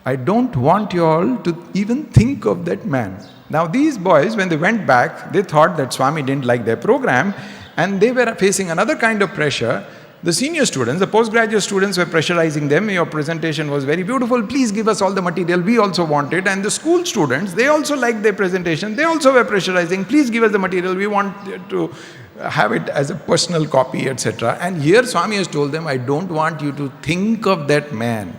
I don't want you all to even think of that man. Now these boys, when they went back, they thought that Swami didn't like their program and they were facing another kind of pressure. The senior students, the postgraduate students were pressurizing them, your presentation was very beautiful, please give us all the material, we also want it. And the school students, they also liked their presentation, they also were pressurizing, please give us the material, we want to have it as a personal copy, etc. And here Swami has told them, I don't want you to think of that man.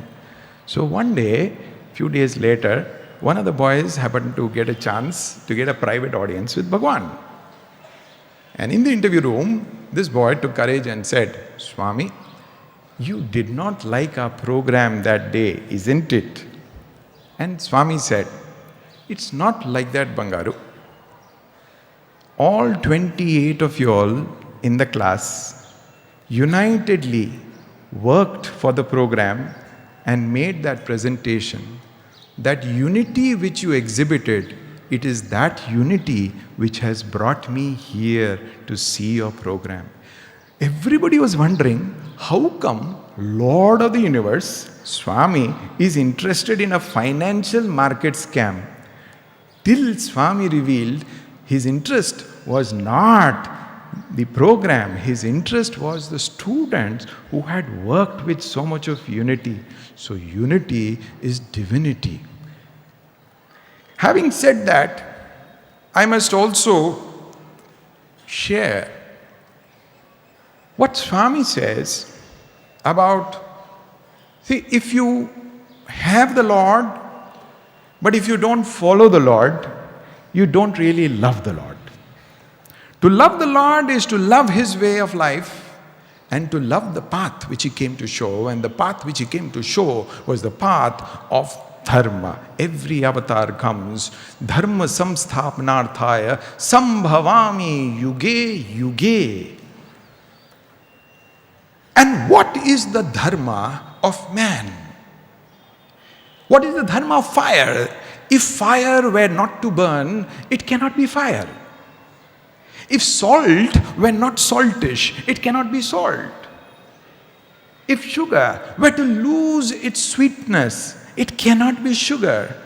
So one day, few days later, one of the boys happened to get a chance to get a private audience with Bhagwan. And in the interview room, this boy took courage and said, Swami, you did not like our program that day, isn't it? And Swami said, it's not like that, Bangaru. All 28 of you all in the class unitedly worked for the program and made that presentation. That unity which you exhibited, it is that unity which has brought me here to see your program. Everybody was wondering, how come Lord of the Universe, Swami, is interested in a financial market scam? Till Swami revealed his interest was not the program, his interest was the students who had worked with so much of unity. So unity is divinity. Having said that, I must also share what Swami says about, see, if you have the Lord, but if you don't follow the Lord, you don't really love the Lord. To love the Lord is to love His way of life and to love the path which He came to show. And the path which He came to show was the path of dharma. Every avatar comes, dharma samsthapanarthaya sambhavami yuge yuge. And what is the dharma of man? What is the dharma of fire? If fire were not to burn, it cannot be fire. If salt were not saltish, it cannot be salt. If sugar were to lose its sweetness, it cannot be sugar.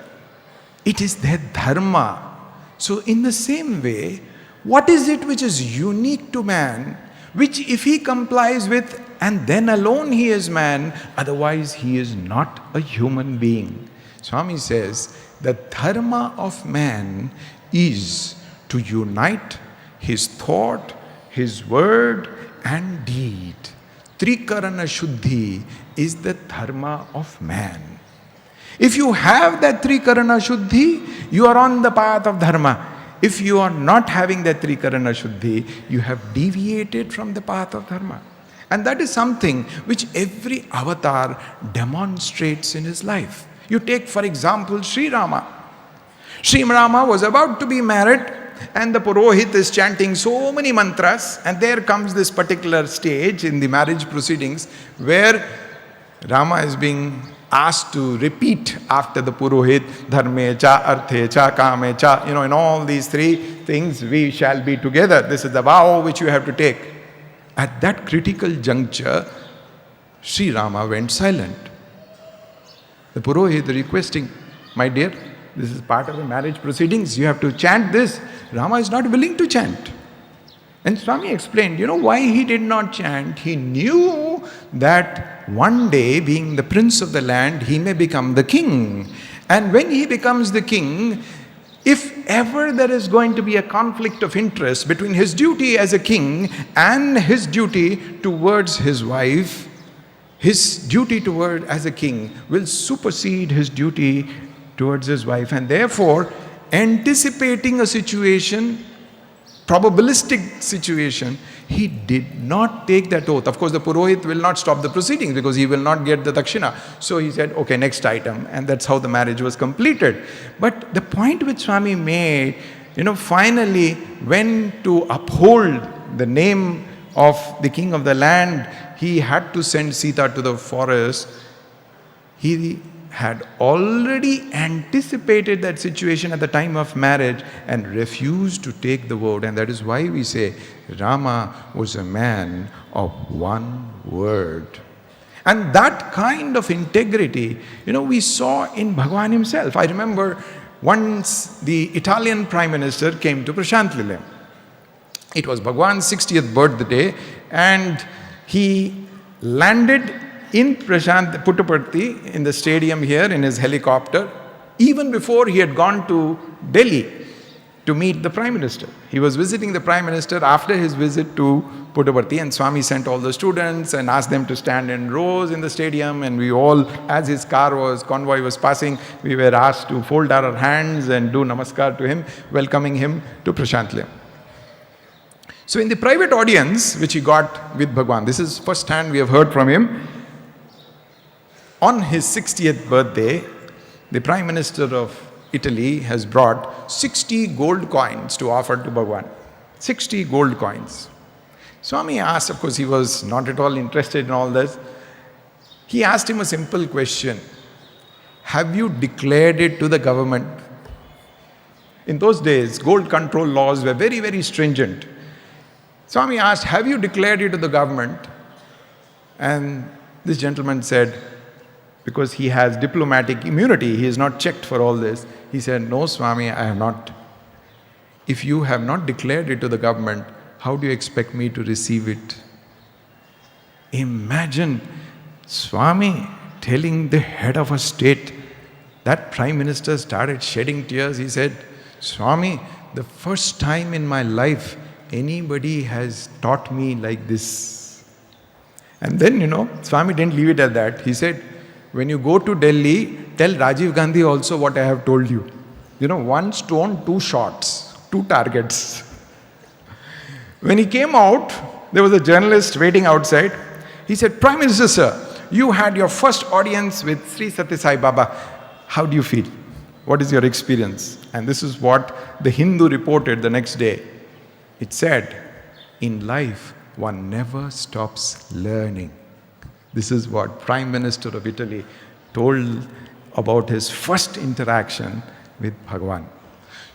It is their dharma. So in the same way, what is it which is unique to man, which if he complies with, and then alone he is man, otherwise he is not a human being. Swami says, the dharma of man is to unite his thought, his word and deed Trikarana Shuddhi is the dharma of man. If you have that Trikarana Shuddhi, you are on the path of dharma. If you are not having that Trikarana Shuddhi, you have deviated from the path of dharma. And that is something which every avatar demonstrates in his life. You take, for example, Sri Rama. Sri Rama was about to be married, and the Purohit is chanting so many mantras, and there comes this particular stage in the marriage proceedings where Rama is being asked to repeat after the Purohit, dharme cha, arthe cha, kame cha, in all these three things we shall be together. This is the vow which you have to take. At that critical juncture, Sri Rama went silent. The Purohit requesting, my dear, this is part of the marriage proceedings, you have to chant this. Rama is not willing to chant. And Swami explained, why he did not chant? He knew that one day, being the prince of the land, he may become the king. And when he becomes the king, if ever there is going to be a conflict of interest between his duty as a king and his duty towards his wife, his duty toward as a king will supersede his duty towards his wife. And therefore, anticipating a situation, probabilistic situation, he did not take that oath. Of course, the Purohit will not stop the proceedings because he will not get the dakshina. So he said, okay, next item. And that's how the marriage was completed. But the point which Swami made, finally, when to uphold the name of the king of the land, he had to send Sita to the forest. He had already anticipated that situation at the time of marriage and refused to take the vow. And that is why we say Rama was a man of one word. And that kind of integrity, we saw in Bhagavan himself. I remember once the Italian Prime Minister came to Prashant Nilayam. It was Bhagavan's 60th birthday, and he landed in Prashant Puttaparthi, in the stadium here, in his helicopter, even before he had gone to Delhi to meet the Prime Minister. He was visiting the Prime Minister after his visit to Puttaparthi, and Swami sent all the students and asked them to stand in rows in the stadium, and we all, as his convoy was passing, we were asked to fold our hands and do namaskar to him, welcoming him to Prashant Nilayam. So in the private audience which he got with Bhagavan, this is first hand we have heard from him. On his 60th birthday, the Prime Minister of Italy has brought 60 gold coins to offer to Bhagavan. 60 gold coins. Swami asked, of course he was not at all interested in all this. He asked him a simple question. Have you declared it to the government? In those days, gold control laws were very, very stringent. Swami asked, have you declared it to the government? And this gentleman said, because he has diplomatic immunity, he is not checked for all this. He said, no, Swami, I have not. If you have not declared it to the government, how do you expect me to receive it? Imagine Swami telling the head of a state. That Prime Minister started shedding tears. He said, Swami, the first time in my life anybody has taught me like this. And then, Swami didn't leave it at that. He said, when you go to Delhi, tell Rajiv Gandhi also what I have told you. One stone, two shots, two targets. When he came out, there was a journalist waiting outside. He said, Prime Minister, sir, you had your first audience with Sri Sathya Sai Baba. How do you feel? What is your experience? And this is what the Hindu reported the next day. It said, in life, one never stops learning. This is what Prime Minister of Italy told about his first interaction with Bhagavan.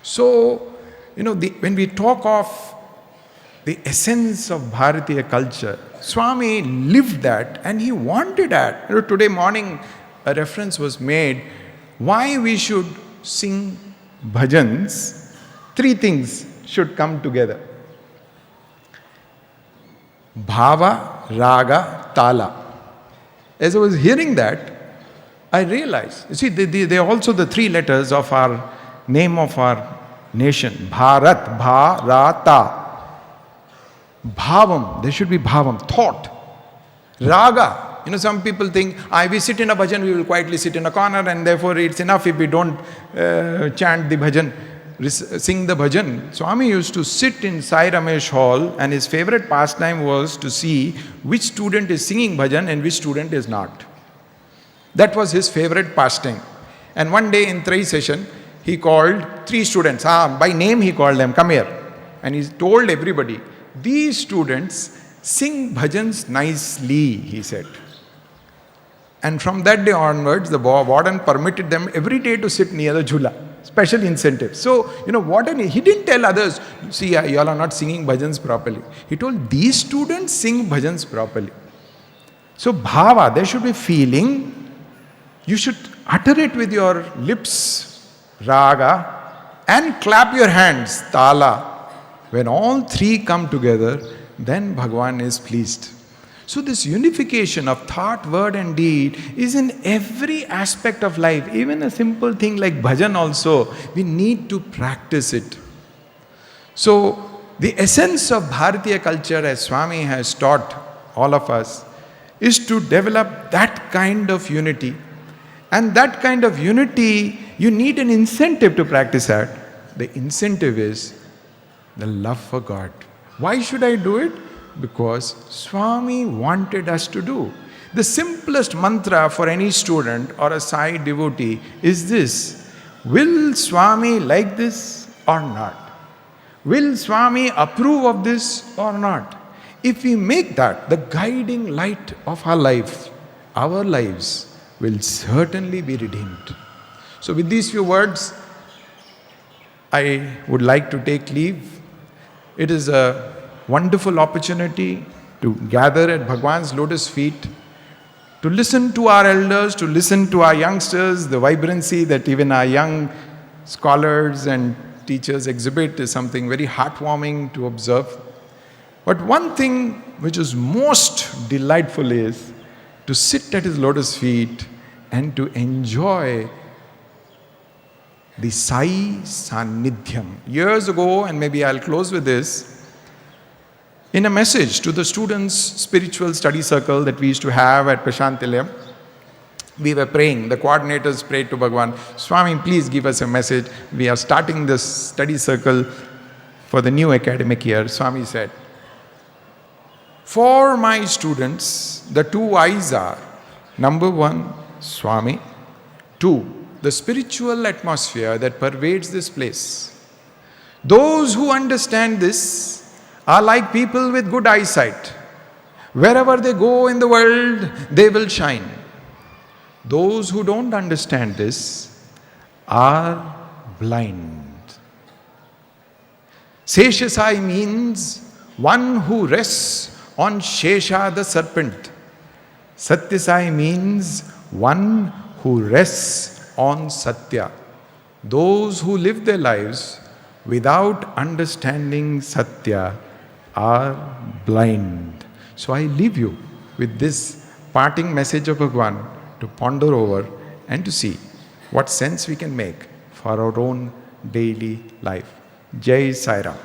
So, when we talk of the essence of Bharatiya culture, Swami lived that and he wanted that. Today morning a reference was made why we should sing bhajans. Three things should come together. Bhava, Raga, Tala. As I was hearing that, I realized, you see, they are also the three letters of our name of our nation. Bharat, Bharata. Bhavam, there should be bhavam, thought. Raga. Some people think, we sit in a bhajan, we will quietly sit in a corner, and therefore it's enough if we don't chant the bhajan, sing the bhajan. Swami used to sit in Sai Ramesh hall, and his favorite pastime was to see which student is singing bhajan and which student is not. That was his favorite pastime. And one day in Trai session, he called 3 students. By name he called them, come here. And he told everybody, these students sing bhajans nicely, he said. And from that day onwards, the warden permitted them every day to sit near the jhula. Special incentive. So, warden, he didn't tell others, see, you all are not singing bhajans properly. He told, these students sing bhajans properly. So, bhava, there should be feeling. You should utter it with your lips, raga, and clap your hands, tala. When all 3 come together, then Bhagwan is pleased. So this unification of thought, word and deed is in every aspect of life. Even a simple thing like bhajan also, we need to practice it. So the essence of Bharatiya culture, as Swami has taught all of us, is to develop that kind of unity. And that kind of unity, you need an incentive to practice that. The incentive is the love for God. Why should I do it? Because Swami wanted us to do. The simplest mantra for any student or a Sai devotee is this: will Swami like this or not? Will Swami approve of this or not? If we make that the guiding light of our life, our lives will certainly be redeemed. So with these few words, I would like to take leave. It is a wonderful opportunity to gather at Bhagwan's lotus feet, to listen to our elders, to listen to our youngsters. The vibrancy that even our young scholars and teachers exhibit is something very heartwarming to observe. But one thing which is most delightful is to sit at his lotus feet and to enjoy the Sai Sannidhyam. Years ago, and maybe I'll close with this, in a message to the students' spiritual study circle that we used to have at Prashantilayam, we were praying, the coordinators prayed to Bhagwan, Swami, please give us a message. We are starting this study circle for the new academic year. Swami said, for my students, the 2 I's are, number 1, Swami, 2, the spiritual atmosphere that pervades this place. Those who understand this are like people with good eyesight. Wherever they go in the world, they will shine. Those who don't understand this are blind. Seshasai means one who rests on Shesha the serpent. Satyasai means one who rests on Sathya. Those who live their lives without understanding Sathya are blind. So I leave you with this parting message of Bhagwan to ponder over and to see what sense we can make for our own daily life. Jai Sai Ram.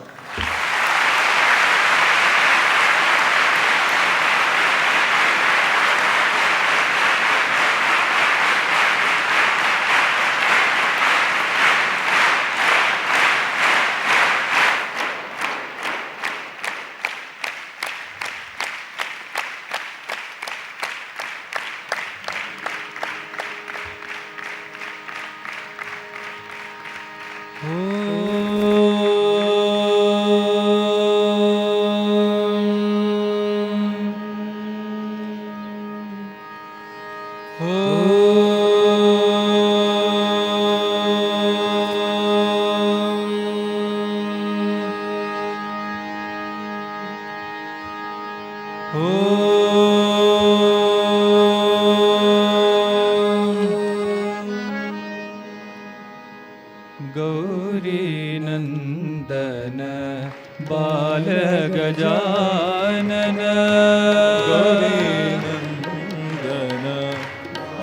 Gauri Nandana Bala Gajanana Gauri Nandana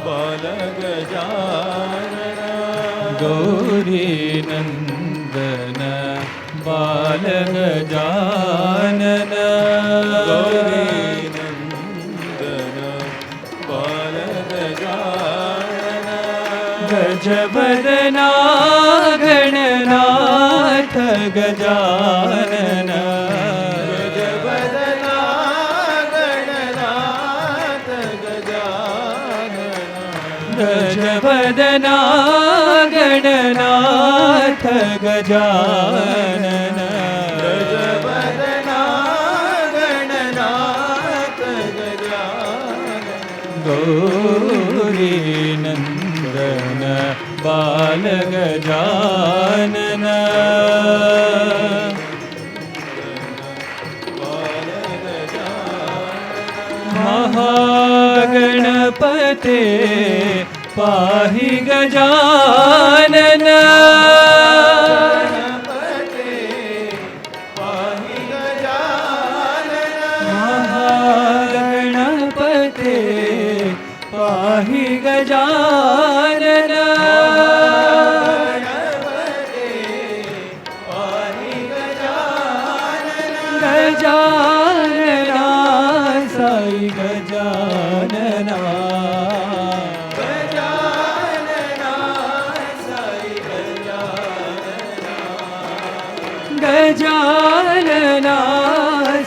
Bala Gajanana Gauri Nandana Bala Gajanana Gauri Nandana गजवदना Gananath Gajanan गजवदना Gananath Gajanan गजवदना Gananath Gajanan गजवदना Gananath Gajanan Gauri नंदन बाल गजानन महागणपते पाहि गजानन महागणपते पाहि गजानन गजानना साई गजानना गजानना साई गजानना गजानना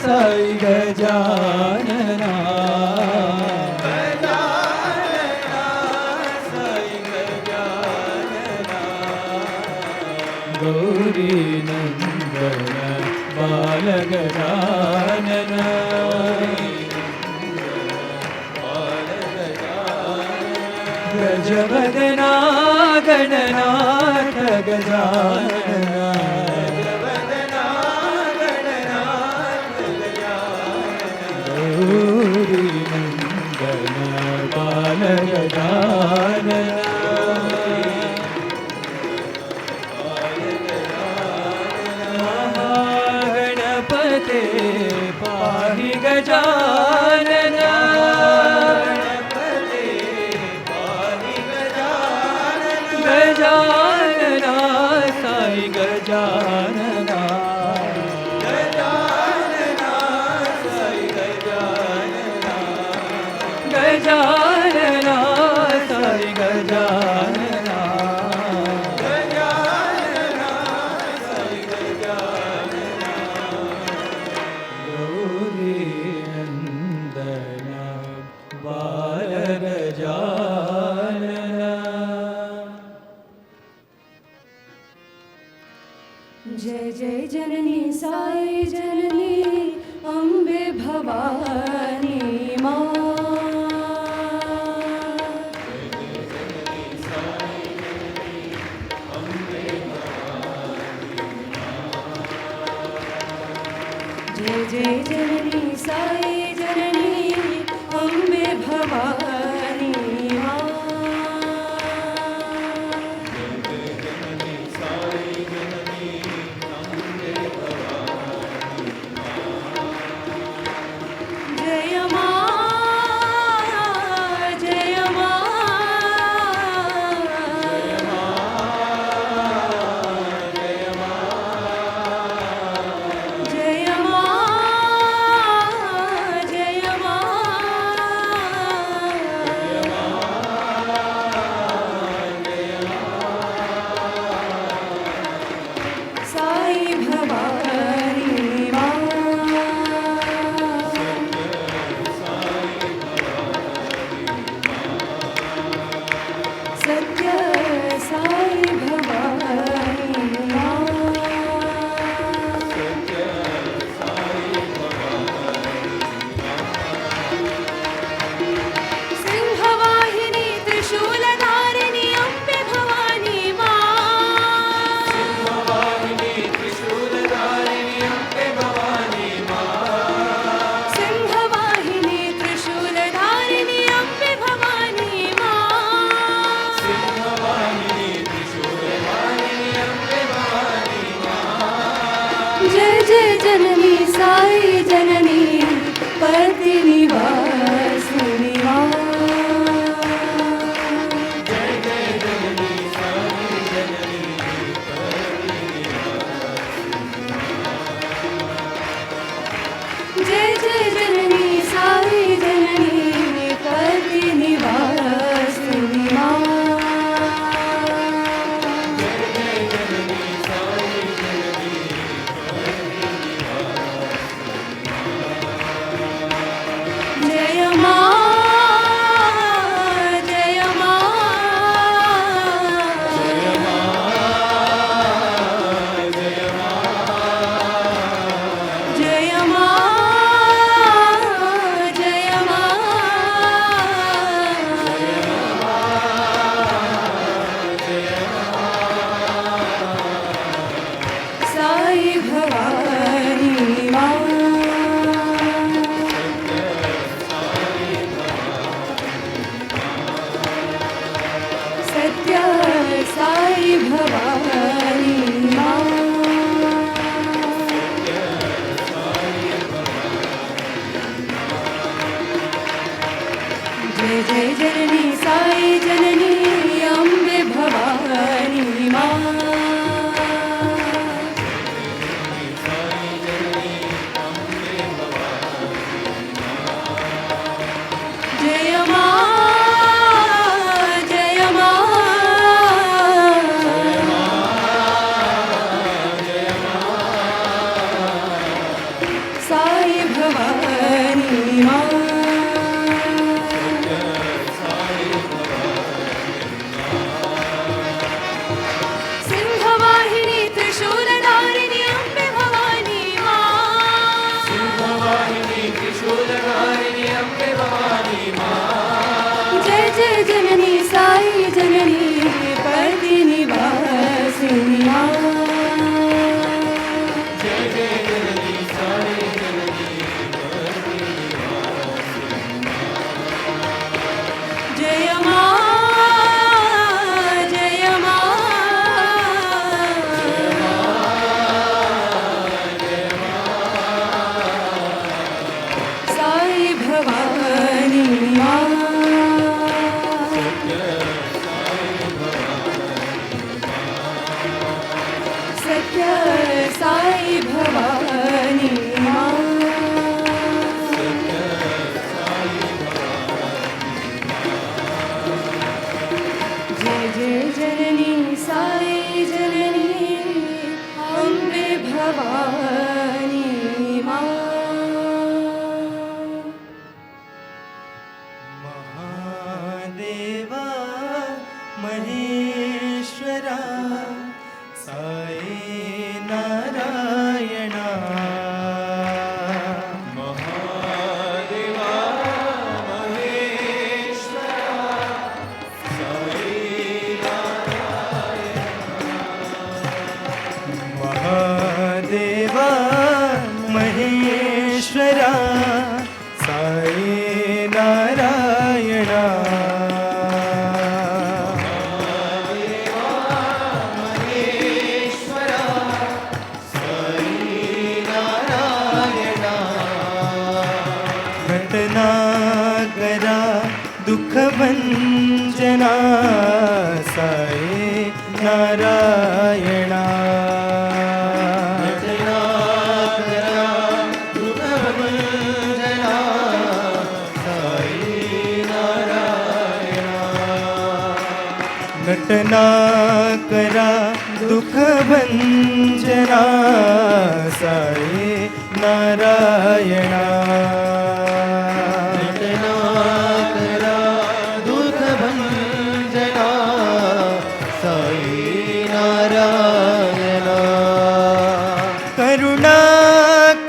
साई गजानना गजानना साई गजानना गौरी नंदन बाल गजानन गजवदना गणनाथ गजानन गजवदना गणनाथ गजानन गौरी नंदन बाल गजानन गणपते पाहि गजानन गणपते पाहि गजानन गजानना साई गजानना गजानना साई गजानना गजानना साई गजानना गजानना साई गजानना गौरी नंदन बाल गजानन जय जय जननी साई जननी अम्बे भवानी माँ जय जय जननी साई जननी अम्बे भवानी माँ जय माँ जय माँ जय माँ जय माँ साई भवानी माँ सत्य साई भवानी माँ सिंहवाहिनी त्रिशूलधारिणी अम्बे भवानी माँ सिंहवाहिनी त्रिशूलधारिणी अम्बे भवानी माँ सिंहवाहिनी त्रिशूलधारिणी अम्बे भवानी माँ सिंहवाहिनी त्रिशूलधारिणी अम्बे भवानी माँ जय जय जननी साई जननी पति निवासिनी माँ जय जय जननी साई जननी जय जय जननी साई जननी पति निवासिनी माँ भवानी माँ सत्य साई भवानी माँ जय जय जननी साई जननी अम्बे भवानी माँ जय माँ जय माँ साई भवानी माँ सिंहवाहिनी त्रिशूलधारिणी अम्बे भवानी माँ जय जय जननी साई जननी पति निवासिनी माँ जय माँ जय माँ साई भवानी माँ सत्य साई भवानी माँ जय जय जननी साई जननी अम्बे भवानी माँ महादेवा महेश्वरा साई नारायणा महादेवा महेश्वरा साई नारायणा घटना करा दुःख भंजना साई नारायणा घटना करा दुःख भंजना साई नारायणा घटना करा दुःख भंजना साई नारायणा करुणा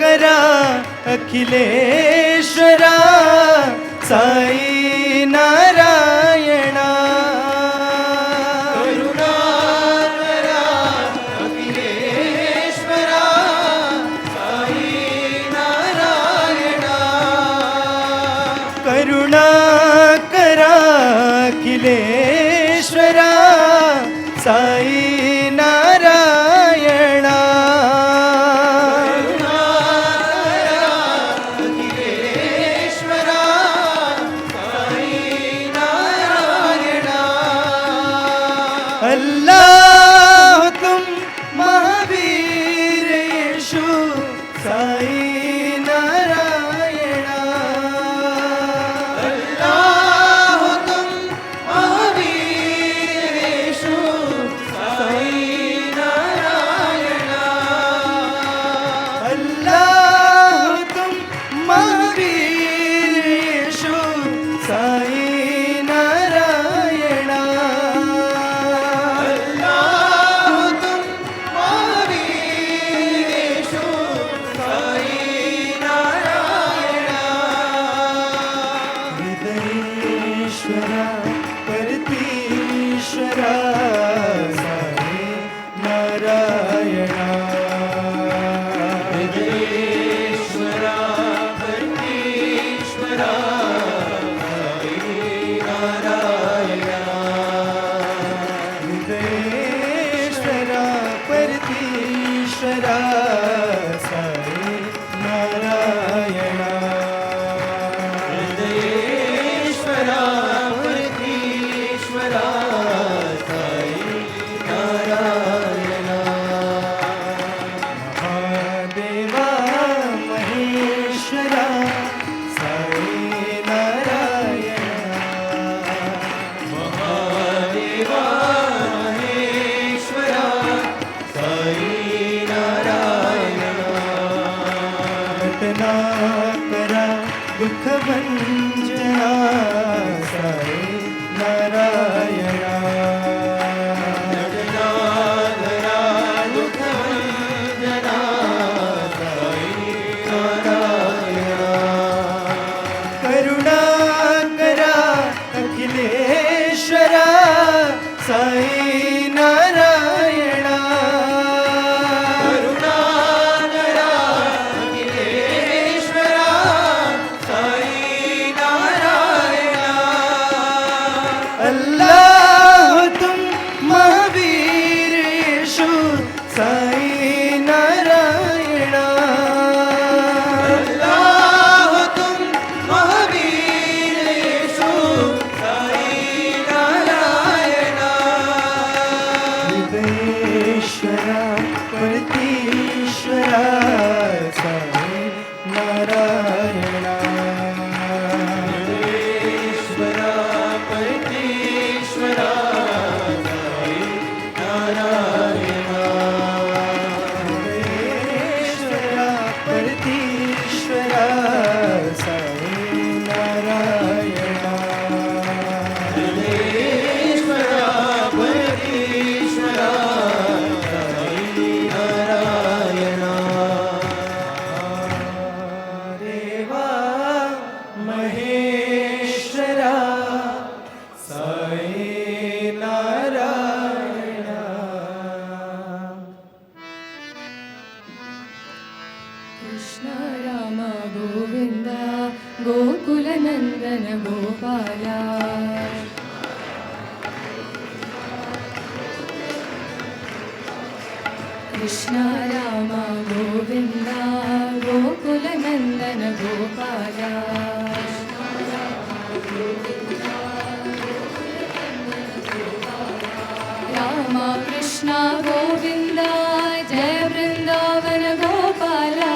करा अखिलेश्वरा साई नारायणा करुणा करा अखिलेश्वरा साई नारायणा अल्लाह तुम महावीर यीशु साई नारायणा अल्लाह तुम महावीर यीशु साई नारायणा अल्लाह तुम महावीर यीशु साई नारायणा अल्लाह तुम महावीर यीशु साई साई नारायण हृदयेश्वरा पुरीश्वरा साई नारायण महादेवा महेश्वरा साई नारायण महादेवा महेश्वरा साई नारायण घटनाकरा दुख भंजना साई नारायण घटनाकरा दुख भंजना साई नारायण करुणाकरा अखिलेश्वरा साई नारायण करुणाकरा अखिलेश्वरा साई नारायण अल्लाह तुम महावीर यीशु साई नारायण अल्लाह तुम महावीर यीशु साई नारायण हृदयेश्वरा प्रतीश्वरा साई नारायण हृदयेश्वरा प्रतीश्वरा साई नारायण हृदयेश्वरा प्रतीश्वरा साई नारायण हृदयेश्वरा प्रतीश्वरा साई नारायण देवा महेश्वरा साई नारायण कृष्ण राम गोविन्द गोकुलनन्दन गोपाला कृष्ण राम गोविन्द गोकुलनन्दन गोपाला राम कृष्ण गोविन्द जय वृन्दावन गोपाला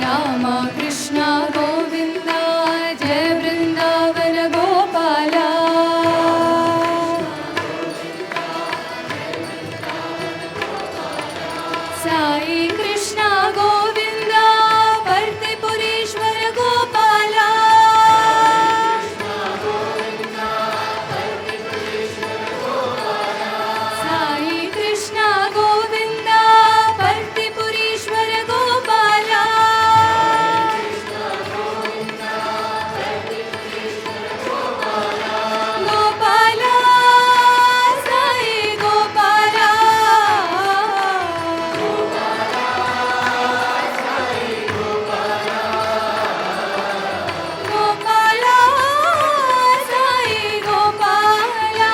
राम कृष्ण गोविन्द जय वृन्दावन गोपाला साई कृष्ण गोविन्द वर्तिपुरीश्वर गोपाला साई कृष्ण गोविन्द वर्तिपुरीश्वर गोपाला गोपाला साई गोपाला गोपाला साई गोपाला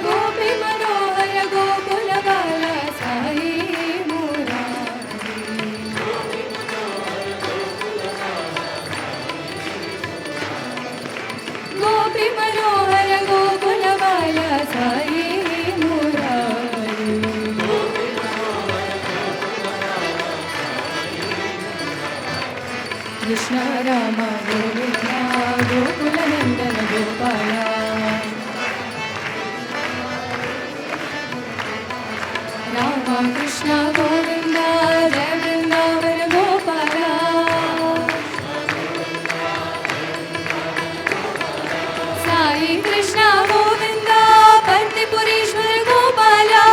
गोपी मनोहर गोकुल बाला साई मुरारी गोपी मनोहर गोकुल बाला साई मुरारी कृष्ण राम गोविन्द गोकुलनन्दन गोपाला राम कृष्ण गोविन्द जय वृन्दावन गोपाला साई कृष्ण गोविन्द वर्तिपुरीश्वर गोपाला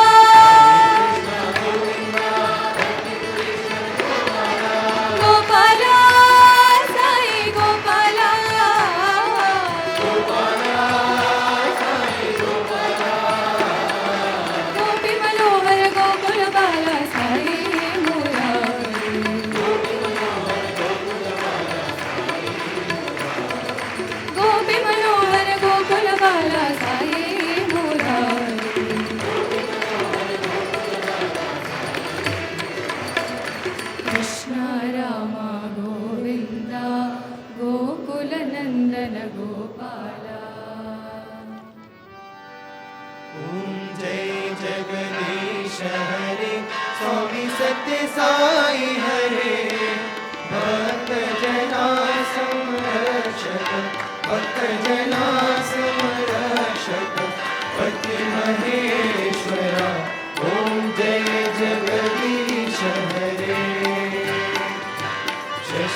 गोपाला साई गोपाला गोपी मनोहर गोकुल बाला साई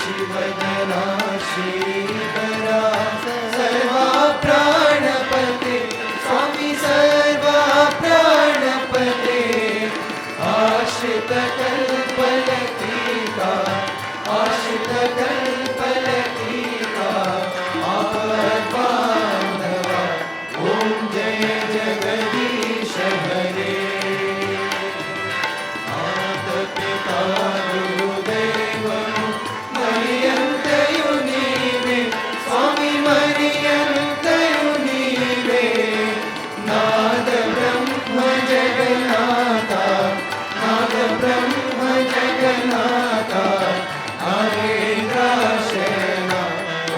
शशिवदना श्रीधरा सर्वा प्राणपते स्वामी सर्वा प्राणपते आश्रित कल्पलतिका आश्रित कल्पलतिका आपद्बान्धवा ॐ जय जगदीश हरे मातपिता गुरुदैवं मर्यन्तयो नीवे स्वामी मर्यन्तयो नीवे नाद ब्रह्म जगन्नाथा नाद ब्रह्म जगन्नाथा हरेन्द्राशयना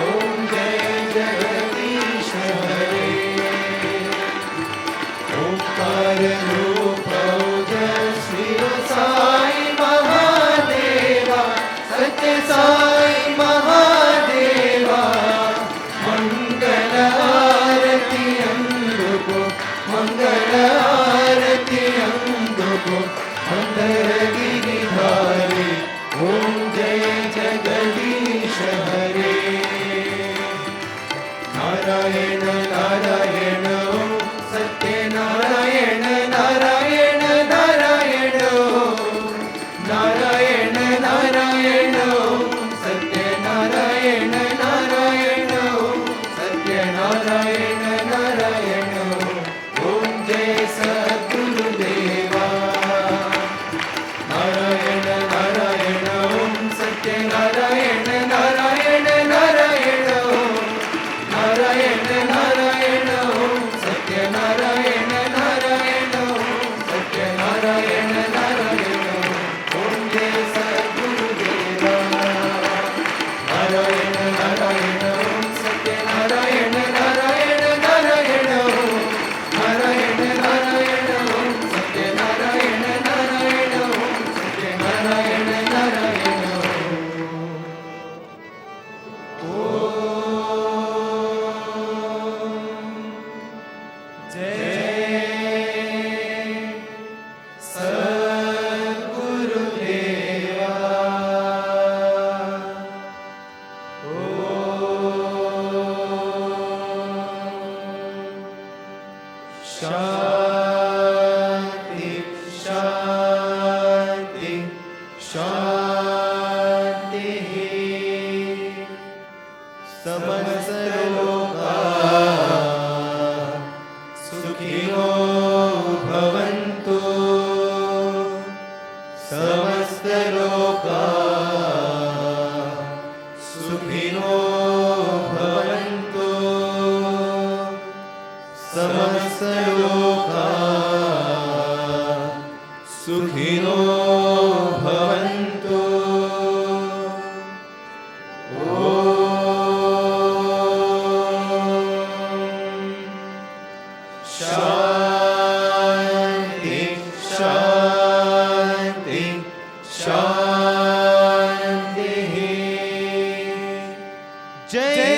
ॐ जय जगदीश हरे ओंकार रूप ओजस्वी साई महादेवा सत्य साई महादेवा मंगल आरती अंगुको मंगल आरती अंगुको अंतर गिरिधारी ओम जय जगदीश हरे नारायण नारायण ओम सत्य नारायण नारायण नारायण ओम नारायण नारायण ओम सत्य नारायण नारायण ओम सत्य नारायण नारायण ओम जय सद्गुरुदेवा नारायण नारायण ओम सत्य नारायण नारायण नारायण ओम नारायण नारायण ओम सत्य नारायण नारायण ओम सत्य नारायण नारायण ओम जय सद्गुरुदेवा नारायण नारायण ओम सत्य नारायण नारायण नारायण ओम नारायण नारायण ओम सत्य नारायण नारायण ओम सत्य नारायण नारायण जय सद्गुरुदेवा शांति शांति शांति समस्त लोका सुखिनो भवन्तु समस्त लोका सुखिनो भवन्तु समस्त लोका सुखिनो भवन्तु शांति शांति शांति जय